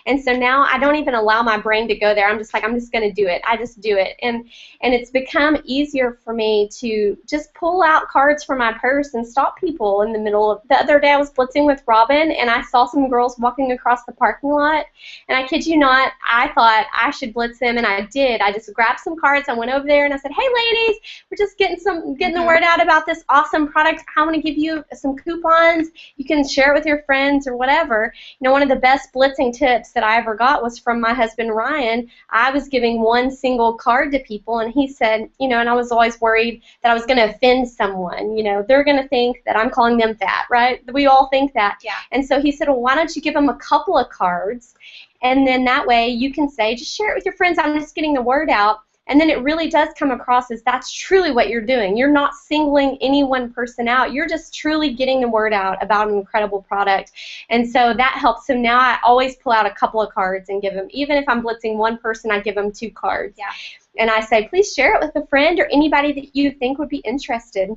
And so now I don't even allow my brain to go there. I'm just like, I'm just going to do it. I just do it. And it's become easier for me to just pull out cards from my purse and stop people in the middle of, the other day I was blitzing with Robin and I saw some girls walking across the parking lot, and I kid you not, I thought I should blitz them, and I did. I just grabbed some cards, I went over there and I said, hey ladies, we're just getting the word out about this awesome product. I want to give you some coupons. You can share it with your friends or whatever. You know, one of the best blitzing tips that I ever got was from my husband Ryan. I was giving one single card to people, and he said, you know, and I was always worried that I was going to offend someone. You know, they're going to think that I'm calling them fat, right? We all think that. Yeah. And so he said, well, why don't you give them a couple of cards, and then that way you can say, just share it with your friends. I'm just getting the word out. And then it really does come across as that's truly what you're doing. You're not singling any one person out. You're just truly getting the word out about an incredible product. And so that helps. So now I always pull out a couple of cards and give them. Even if I'm blitzing one person, I give them 2 cards. Yeah. And I say, please share it with a friend or anybody that you think would be interested.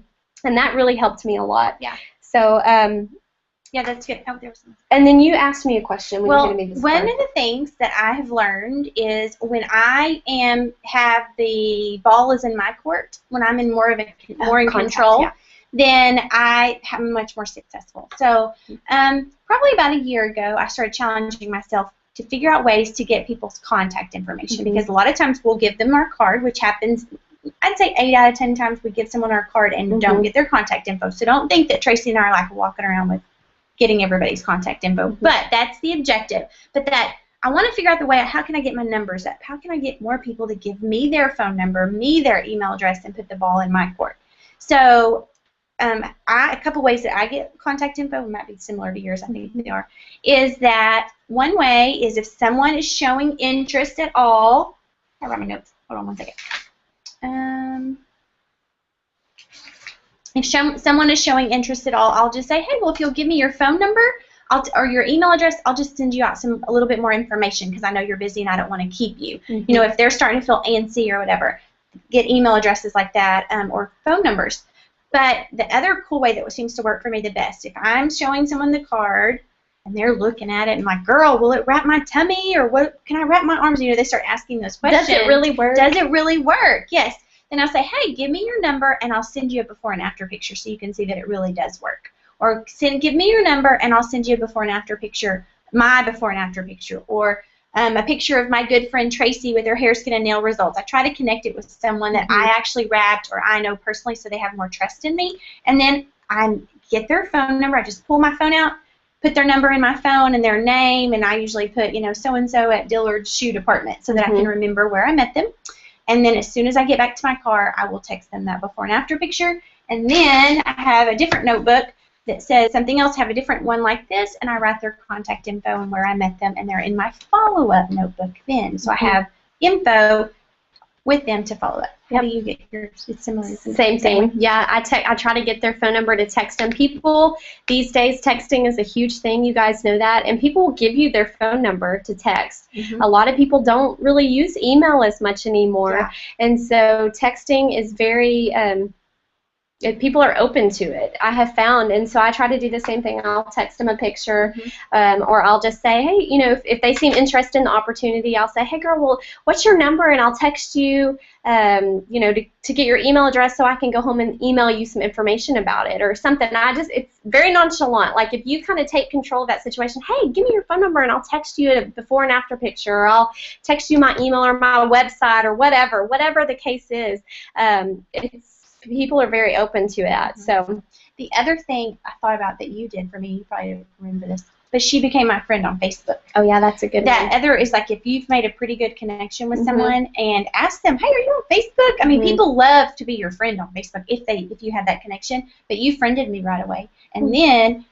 And that really helped me a lot. Yeah. So, yeah, that's good. Oh, there was something. And then you asked me a question. Well, one of the things that I have learned is when I have the ball is in my court, when I'm in more in control, then I am much more successful. So probably about a year ago, I started challenging myself to figure out ways to get people's contact information, because a lot of times we'll give them our card, which happens, I'd say 8 out of 10 times we give someone our card and don't get their contact info. So don't think that Traci and I are like walking around with getting everybody's contact info, but that's the objective. But that I want to figure out the way, how can I get my numbers up? How can I get more people to give me their phone number, me their email address, and put the ball in my court? So a couple ways that I get contact info, might be similar to yours, I think they are, is that one way is if someone is showing interest at all. I wrote my notes. Hold on one second. If someone is showing interest at all, I'll just say, hey, well, if you'll give me your phone number or your email address, I'll just send you out a little bit more information, because I know you're busy and I don't want to keep you. You know, if they're starting to feel antsy or whatever, get email addresses like that or phone numbers. But the other cool way that seems to work for me the best, if I'm showing someone the card and they're looking at it and like, girl, will it wrap my tummy, or what? Can I wrap my arms? You know, they start asking those questions. Does it really work? Does it really work? Yes. then I'll say, hey, give me your number, and I'll send you a before and after picture so you can see that it really does work. Or give me your number, and I'll send you a before and after picture, my before and after picture. Or a picture of my good friend Traci with her hair, skin, and nail results. I try to connect it with someone that I actually wrapped or I know personally so they have more trust in me. And then I get their phone number. I just pull my phone out, put their number in my phone and their name, and I usually put, so-and-so at Dillard's Shoe Department so that I can remember where I met them. And then as soon as I get back to my car, I will text them that before and after picture. And then I have a different notebook that says something else, have a different one like this, and I write their contact info and where I met them, and they're in my follow-up notebook then. So I have info with them to follow up. How do you get yours? It's similar. Same thing. Yeah, I try to get their phone number to text them. People these days, texting is a huge thing. You guys know that. And people will give you their phone number to text. A lot of people don't really use email as much anymore. Yeah. And so texting is very... people are open to it, I have found, and so I try to do the same thing. I'll text them a picture, or I'll just say, hey, if they seem interested in the opportunity, I'll say, hey, girl, well, what's your number? And I'll text you, to get your email address so I can go home and email you some information about it or something. It's very nonchalant. Like if you kind of take control of that situation, hey, give me your phone number and I'll text you a before and after picture, or I'll text you my email or my website or whatever the case is. People are very open to it. So the other thing I thought about that you did for me, you probably don't remember this, but she became my friend on Facebook. Oh yeah, that's a good one. That other is like if you've made a pretty good connection with someone and ask them, hey, are you on Facebook? I mean, people love to be your friend on Facebook if you have that connection. But you friended me right away, and then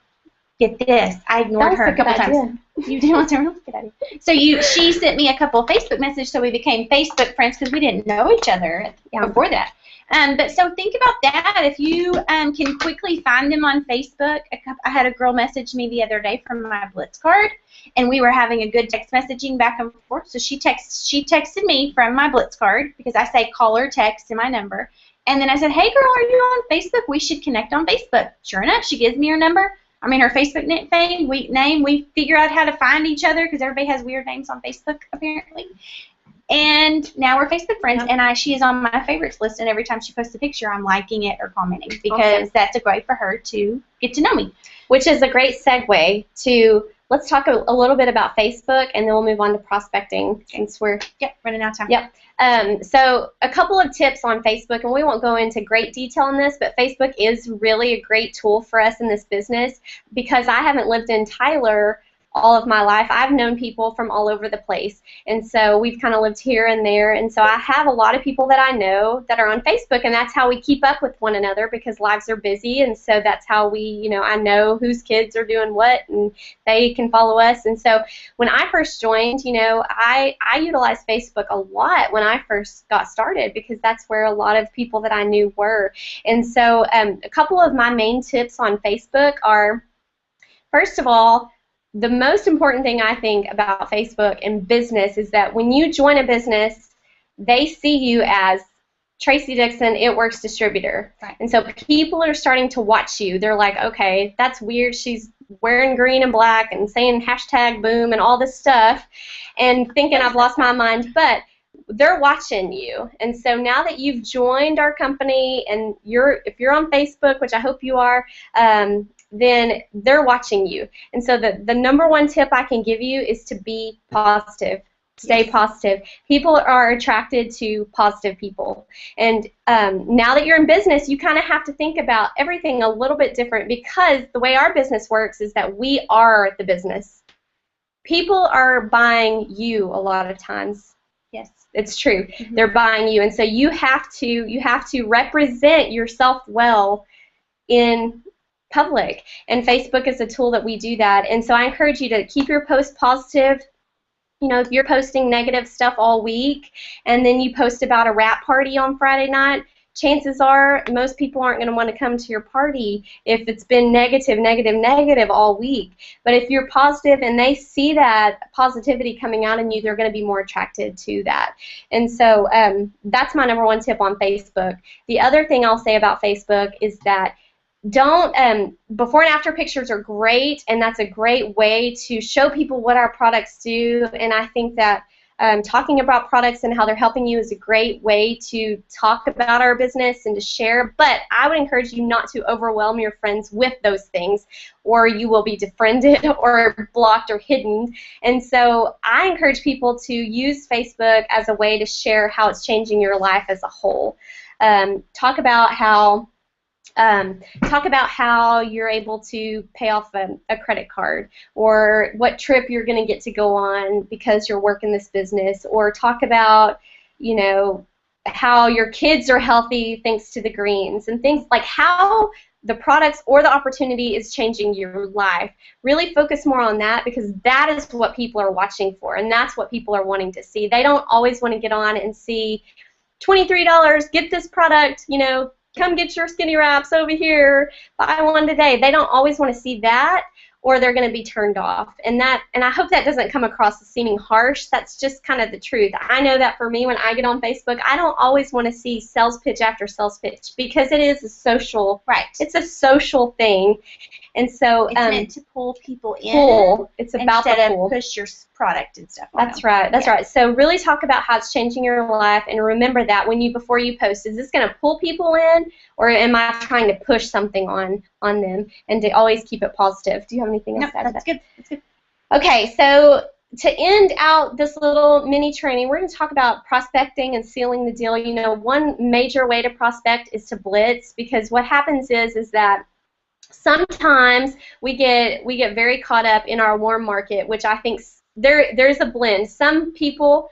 get this, I ignored her a couple times. You didn't want to really good idea. So she sent me a couple Facebook messages, so we became Facebook friends because we didn't know each other before that. But so think about that. If you can quickly find them on Facebook. I had a girl message me the other day from my blitz card, and we were having a good text messaging back and forth. So she texted me from my blitz card because I say call or text in my number. And then I said, hey, girl, are you on Facebook? We should connect on Facebook. Sure enough, she gives me her number. I mean, her Facebook name. We figure out how to find each other because everybody has weird names on Facebook, apparently. And now we're Facebook friends, and she is on my favorites list, and every time she posts a picture, I'm liking it or commenting because that's a way for her to get to know me. Which is a great segue to, let's talk a little bit about Facebook, and then we'll move on to prospecting since we're running out of time. So a couple of tips on Facebook, and we won't go into great detail on this, but Facebook is really a great tool for us in this business because I haven't lived in Tyler all of my life. I've known people from all over the place, and so we've kind of lived here and there, and so I have a lot of people that I know that are on Facebook, and that's how we keep up with one another because lives are busy, and so that's how we, I know whose kids are doing what, and they can follow us. And so when I first joined, I utilized Facebook a lot when I first got started because that's where a lot of people that I knew were. And so a couple of my main tips on Facebook are, first of all, the most important thing I think about Facebook and business is that when you join a business, they see you as Traci Dixon, It Works distributor. Right. And so people are starting to watch you. They're like, okay, that's weird. She's wearing green and black and saying #boom and all this stuff and thinking I've lost my mind. But they're watching you. And so now that you've joined our company and if you're on Facebook, which I hope you are, then they're watching you. And so the number one tip I can give you is to be positive. Stay positive. People are attracted to positive people. And now that you're in business, you kind of have to think about everything a little bit different because the way our business works is that we are the business. People are buying you a lot of times. Yes, it's true. They're buying you, and so you have to represent yourself well in public, and Facebook is a tool that we do that. And so I encourage you to keep your post positive. If you're posting negative stuff all week and then you post about a wrap party on Friday night, chances are most people aren't going to want to come to your party if it's been negative all week. But if you're positive and they see that positivity coming out in you, they're going to be more attracted to that. And so that's my number one tip on Facebook. The other thing I'll say about Facebook is that before and after pictures are great, and that's a great way to show people what our products do, and I think that talking about products and how they're helping you is a great way to talk about our business and to share, but I would encourage you not to overwhelm your friends with those things, or you will be defriended or blocked or hidden. And so I encourage people to use Facebook as a way to share how it's changing your life as a whole. Talk about how you're able to pay off a credit card, or what trip you're going to get to go on because you're working this business, or talk about, you know, how your kids are healthy thanks to the greens, and things like how the products or the opportunity is changing your life. Really focus more on that, because that is what people are watching for, and that's what people are wanting to see. They don't always want to get on and see $23, get this product, you know, come get your skinny wraps over here, buy one today. They don't always want to see that, or they're going to be turned off. And I hope that doesn't come across as seeming harsh. That's just kind of the truth. I know that for me, when I get on Facebook, I don't always want to see sales pitch after sales pitch, because it is a social, it's a social thing. And so it's meant to pull people in. It's about instead the pull. of push your product and stuff. That's right. That's right. So really talk about how it's changing your life, and remember that before you post, is this going to pull people in, or am I trying to push something on them? And to always keep it positive. Do you have anything else to add to that? That's good. That's good. Okay, so to end out this little mini training, we're going to talk about prospecting and sealing the deal. You know, one major way to prospect is to blitz, because what happens is that sometimes we get very caught up in our warm market, which I think there's a blend. Some people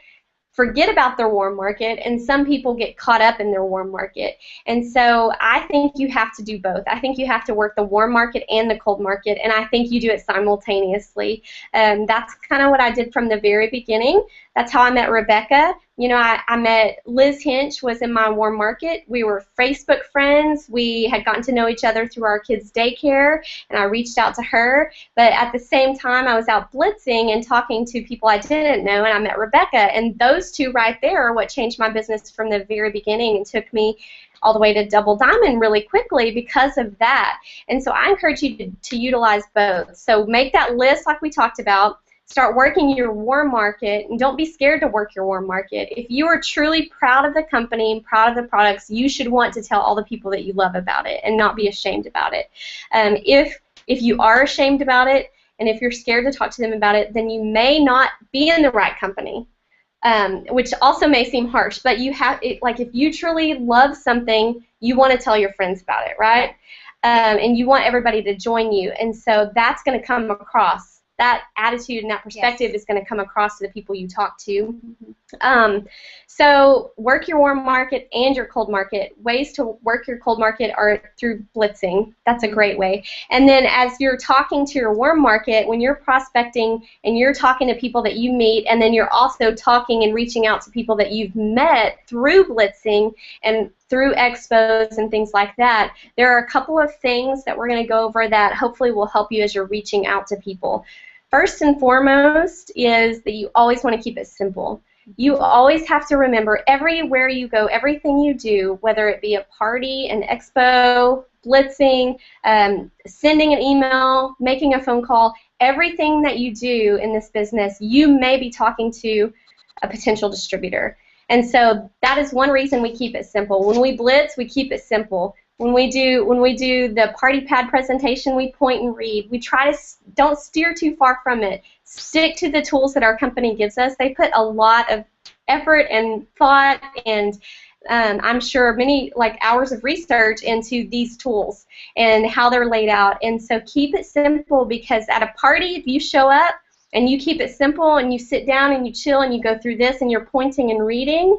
forget about their warm market, and some people get caught up in their warm market. And so I think you have to do both. I think you have to work the warm market and the cold market, and I think you do it simultaneously. That's kind of what I did from the very beginning. That's how I met Rebecca. You know, I met Liz Hinch, was in my warm market. We were Facebook friends. We had gotten to know each other through our kids' daycare, and I reached out to her. But at the same time, I was out blitzing and talking to people I didn't know, and I met Rebecca. And those two right there are what changed my business from the very beginning and took me all the way to double diamond really quickly because of that. And so I encourage you to utilize both. So make that list like we talked about. Start working your warm market, and don't be scared to work your warm market. If you are truly proud of the company and proud of the products, you should want to tell all the people that you love about it and not be ashamed about it. If you are ashamed about it, and if you're scared to talk to them about it, then you may not be in the right company, which also may seem harsh. But you have, like, if you truly love something, you want to tell your friends about it, right? And you want everybody to join you, and so that's going to come across. That attitude and that perspective is going to come across to the people you talk to. So work your warm market and your cold market. Ways to work your cold market are through blitzing. That's a great way. And then as you're talking to your warm market, when you're prospecting and you're talking to people that you meet, and then you're also talking and reaching out to people that you've met through blitzing and through expos and things like that, there are a couple of things that we're going to go over that hopefully will help you as you're reaching out to people. First and foremost is that you always want to keep it simple. You always have to remember, everywhere you go, everything you do, whether it be a party, an expo, blitzing, sending an email, making a phone call, everything that you do in this business, you may be talking to a potential distributor. And so that is one reason we keep it simple. When we blitz, we keep it simple. When we do the party pad presentation, we point and read. We try to don't steer too far from it. Stick to the tools that our company gives us. They put a lot of effort and thought and I'm sure many hours of research into these tools and how they're laid out. And so keep it simple, because at a party, if you show up and you keep it simple and you sit down and you chill and you go through this and you're pointing and reading,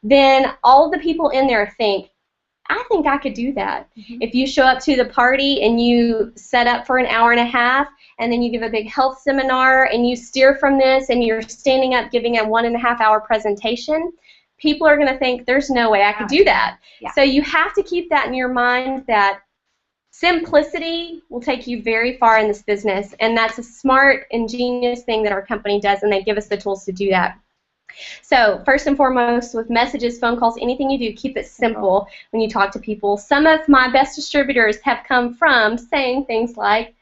then all the people in there think, I think I could do that. If you show up to the party and you set up for an hour and a half and then you give a big health seminar and you steer from this and you're standing up giving a 1.5 hour presentation, people are going to think there's no way I could do that. Yeah. So you have to keep that in your mind, that simplicity will take you very far in this business, and that's a smart, ingenious thing that our company does, and they give us the tools to do that. So first and foremost, with messages, phone calls, anything you do, keep it simple when you talk to people. Some of my best distributors have come from saying things like,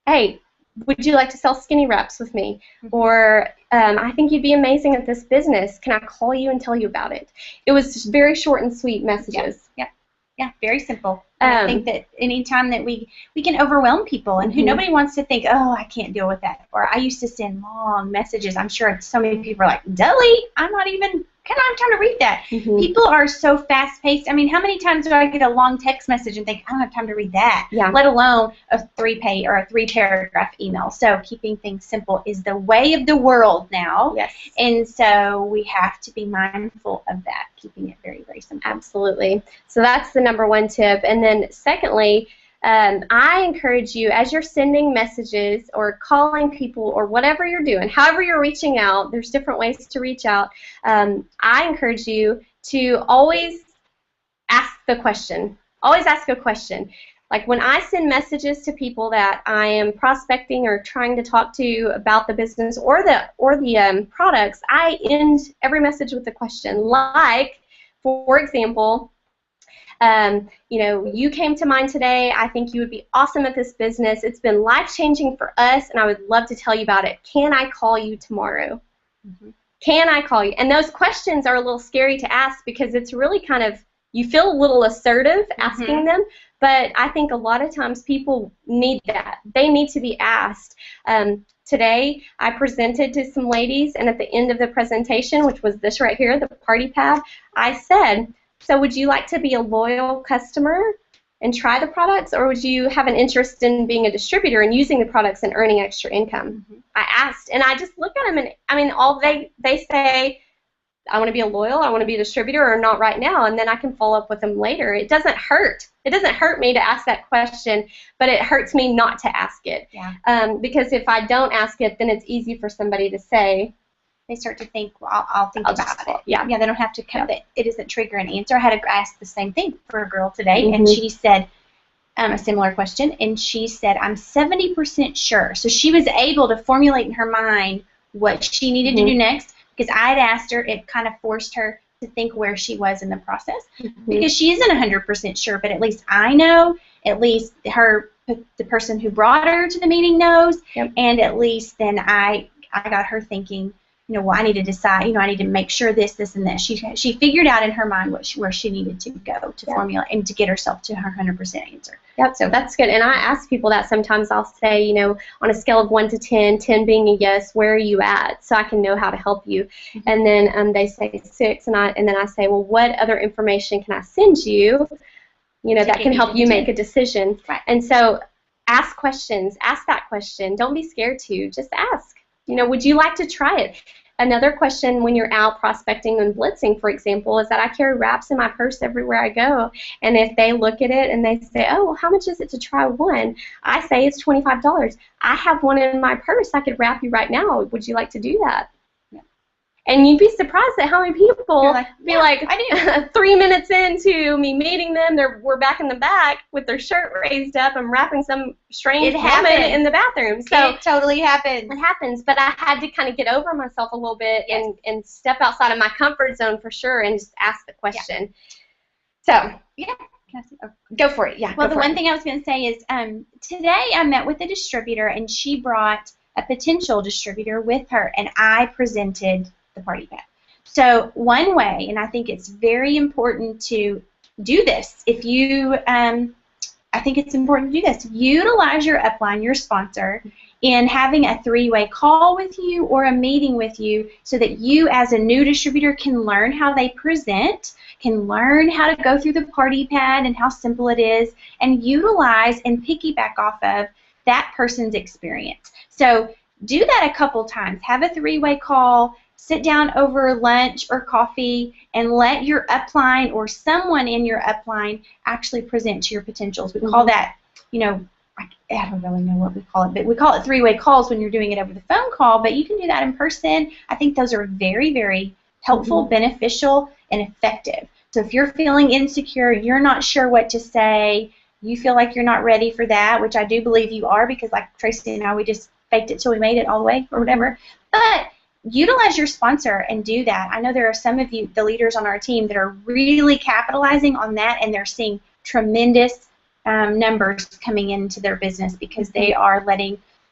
hey, would you like to sell skinny wraps with me? Or I think you'd be amazing at this business. Can I call you and tell you about it? It was just very short and sweet messages. Yeah, very simple. I think that anytime that we can overwhelm people, and nobody wants to think, oh, I can't deal with that. Or I used to send long messages. I'm sure so many people are like, delete, I don't have time to read that. People are so fast-paced. I mean, how many times do I get a long text message and think, I don't have time to read that, let alone a 3-page or a 3-paragraph email. So keeping things simple is the way of the world now. Yes. And so we have to be mindful of that, keeping it very, very simple. Absolutely. So that's the number one tip. And then secondly, I encourage you, as you're sending messages or calling people or whatever you're doing, however you're reaching out, there's different ways to reach out. I encourage you to always ask the question. Always ask a question. Like when I send messages to people that I am prospecting or trying to talk to about the business or the products, I end every message with a question. Like, for example, you came to mind today. I think you would be awesome at this business. It's been life-changing for us, and I would love to tell you about it. Can I call you tomorrow? Can I call you? And those questions are a little scary to ask because it's really kind of, you feel a little assertive asking them, but I think a lot of times people need that. They need to be asked. Today, I presented to some ladies, and at the end of the presentation, which was this right here, the party pad, I said, so would you like to be a loyal customer and try the products, or would you have an interest in being a distributor and using the products and earning extra income? I asked, and I just look at them, and I mean, all they say, I want to be a loyal, I want to be a distributor, or not right now, and then I can follow up with them later. It doesn't hurt. It doesn't hurt me to ask that question, but it hurts me not to ask it. Because if I don't ask it, then it's easy for somebody to say, they start to think, well, I'll think about it. Yeah, they don't have to cut it. It doesn't trigger an answer. I had to ask the same thing for a girl today, and she said a similar question, and she said, I'm 70% sure. So she was able to formulate in her mind what she needed to do next, because I had asked her. It kind of forced her to think where she was in the process, because she isn't 100% sure, but at least I know, at least the person who brought her to the meeting knows, and at least then I got her thinking, well, I need to decide, I need to make sure this, and this. She figured out in her mind where she needed to go to formulate and to get herself to her 100% answer. So that's good. And I ask people that sometimes. I'll say, on a scale of 1 to 10, 10 being a yes, where are you at, so I can know how to help you. And then they say 6, and then I say, well, what other information can I send you, that can help you make a decision. And so ask questions. Ask that question. Don't be scared to. Just ask. Would you like to try it? Another question when you're out prospecting and blitzing, for example, is that I carry wraps in my purse everywhere I go. And if they look at it and they say, oh, well, how much is it to try one? I say it's $25. I have one in my purse. I could wrap you right now. Would you like to do that? And you'd be surprised at how many people be like, I do. 3 minutes into me meeting them, we're back in the back with their shirt raised up. I'm wrapping some strange woman in the bathroom. So it totally happens. It happens, but I had to kind of get over myself a little bit and step outside of my comfort zone for sure and just ask the question. So, go for it. Well, the one thing I was going to say is today I met with a distributor, and she brought a potential distributor with her, and I presented the party pad. So one way, and I think it's very important to do this, I think it's important to do this, utilize your upline, your sponsor, in having a 3-way call with you or a meeting with you, so that you as a new distributor can learn how they present, can learn how to go through the party pad and how simple it is, and utilize and piggyback off of that person's experience. So do that a couple times. Have a 3-way call. Sit down over lunch or coffee and let your upline or someone in your upline actually present to your potentials. We call that, I don't really know what we call it, but we call it 3-way calls when you're doing it over the phone call, but you can do that in person. I think those are very, very helpful, beneficial, and effective. So if you're feeling insecure, you're not sure what to say, you feel like you're not ready for that, which I do believe you are, because like Traci and I, we just faked it till we made it all the way or whatever. But utilize your sponsor and do that. I know there are some of you, the leaders on our team, that are really capitalizing on that, and they're seeing tremendous numbers coming into their business because they are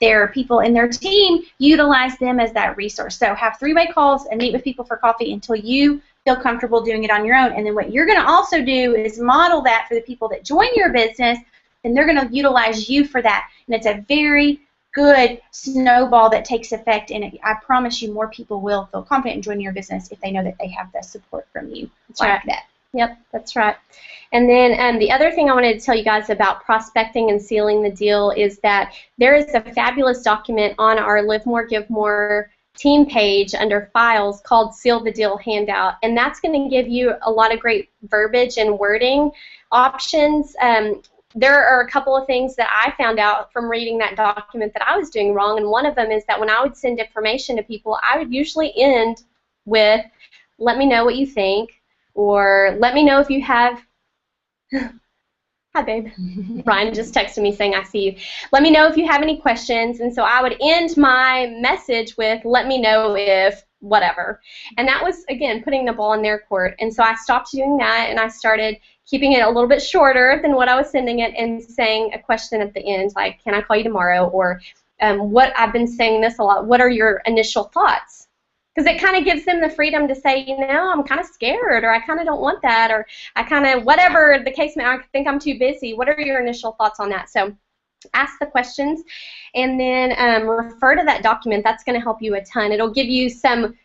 there are people in their team, utilize them as that resource. So have three-way calls and meet with people for coffee until you feel comfortable doing it on your own. And then what you're going to also do is model that for the people that join your business, and they're going to utilize you for that. And it's a very good snowball that takes effect, and I promise you more people will feel confident in joining your business if they know that they have the support from you. That's like right. That. Yep, that's right. And then the other thing I wanted to tell you guys about prospecting and sealing the deal is that there is a fabulous document on our Live More, Give More team page under files called Seal the Deal Handout, and that's going to give you a lot of great verbiage and wording options. There are a couple of things that I found out from reading that document that I was doing wrong, and one of them is that when I would send information to people, I would usually end with, let me know what you think, or let me know if you have, hi babe, Ryan just texted me saying I see you, let me know if you have any questions, and so I would end my message with, let me know if whatever, and that was, again, putting the ball in their court, and so I stopped doing that, and I started keeping it a little bit shorter than what I was sending it and saying a question at the end, like, can I call you tomorrow, or what, I've been saying this a lot, what are your initial thoughts? Because it kind of gives them the freedom to say, you know, I'm kind of scared, or I kind of don't want that, or I kind of, whatever the case may be, I think I'm too busy. What are your initial thoughts on that? So ask the questions, and then refer to that document. That's going to help you a ton. It'll give you some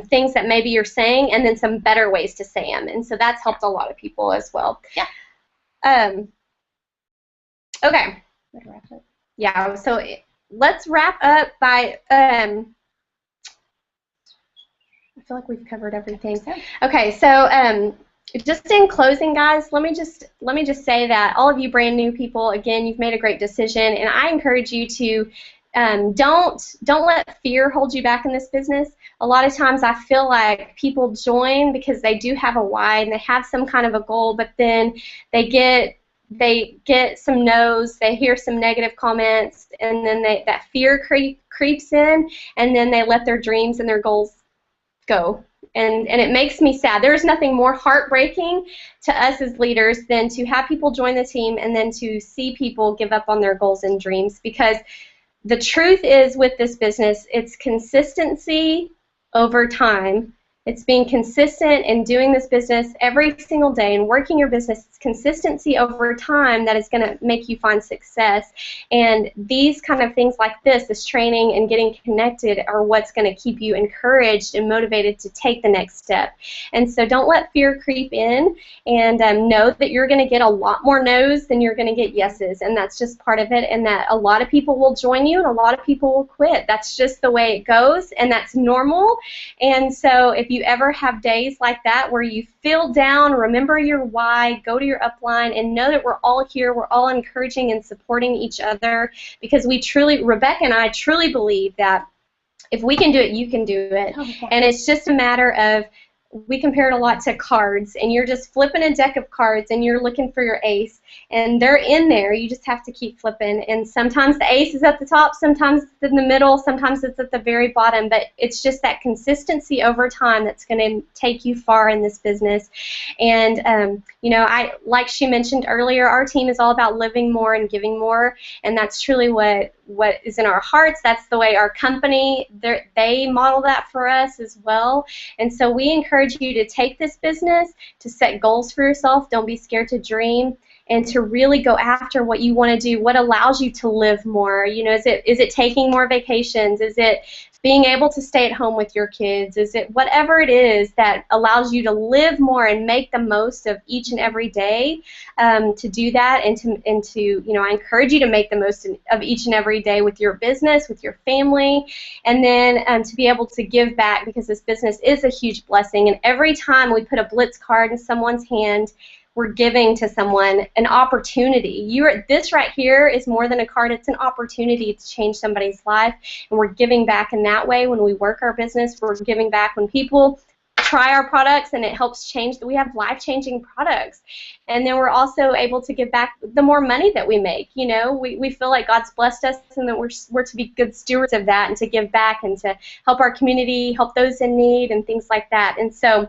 things that maybe you're saying, and then some better ways to say them, and so that's helped a lot of people as well. Yeah. Okay. Yeah. So let's wrap up by. I feel like we've covered everything. Okay. So just in closing, guys, let me just say that all of you brand new people, again, you've made a great decision, and I encourage you to. Don't let fear hold you back in this business. A lot of times I feel like people join because they do have a why and they have some kind of a goal, but then they get some no's, they hear some negative comments, and then that fear creeps in, and then they let their dreams and their goals go. And it makes me sad. There's nothing more heartbreaking to us as leaders than to have people join the team and then to see people give up on their goals and dreams, because the truth is, with this business, it's consistency over time. It's being consistent and doing this business every single day and working your business. It's consistency over time that is going to make you find success. And these kind of things like this training and getting connected, are what's going to keep you encouraged and motivated to take the next step. And so don't let fear creep in, and know that you're going to get a lot more no's than you're going to get yeses. And that's just part of it, and that a lot of people will join you and a lot of people will quit. That's just the way it goes, and that's normal. And so if you ever have days like that where you feel down, remember your why, go to your upline, and know that we're all here, we're all encouraging and supporting each other, because we truly, Rebecca and I truly believe that if we can do it, you can do it. Okay. And it's just a matter of, we compare it a lot to cards, and you're just flipping a deck of cards and you're looking for your ace, and they're in there. You just have to keep flipping, and sometimes the ace is at the top, sometimes it's in the middle, sometimes it's at the very bottom, but it's just that consistency over time that's going to take you far in this business. And you know, like she mentioned earlier, our team is all about living more and giving more, and that's truly what is in our hearts. That's the way our company, they model that for us as well. And so we encourage you to take this business, to set goals for yourself. Don't be scared to dream, and to really go after what you want to do, what allows you to live more. You know, is it taking more vacations? Is it being able to stay at home with your kids? Is it whatever it is that allows you to live more and make the most of each and every day, to do that, and to you know, I encourage you to make the most of each and every day with your business, with your family, and then to be able to give back, because this business is a huge blessing, and every time we put a blitz card in someone's hand, we're giving to someone an opportunity. This right here is more than a card. It's an opportunity to change somebody's life, and we're giving back in that way. When we work our business, we're giving back. When people try our products and it helps change, we have life-changing products. And then we're also able to give back the more money that we make. You know, we feel like God's blessed us, and that we're to be good stewards of that, and to give back and to help our community, help those in need, and things like that. And so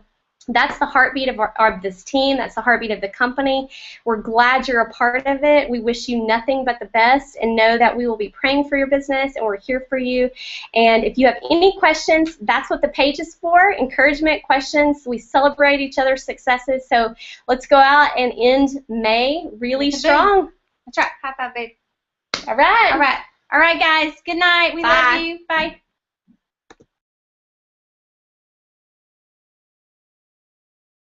That's the heartbeat of this team. That's the heartbeat of the company. We're glad you're a part of it. We wish you nothing but the best, and know that we will be praying for your business, and we're here for you. And if you have any questions, that's what the page is for, encouragement, questions. We celebrate each other's successes. So let's go out and end May really strong. That's right. High five, babe. All right. All right. All right, guys. Good night. We love you. Bye.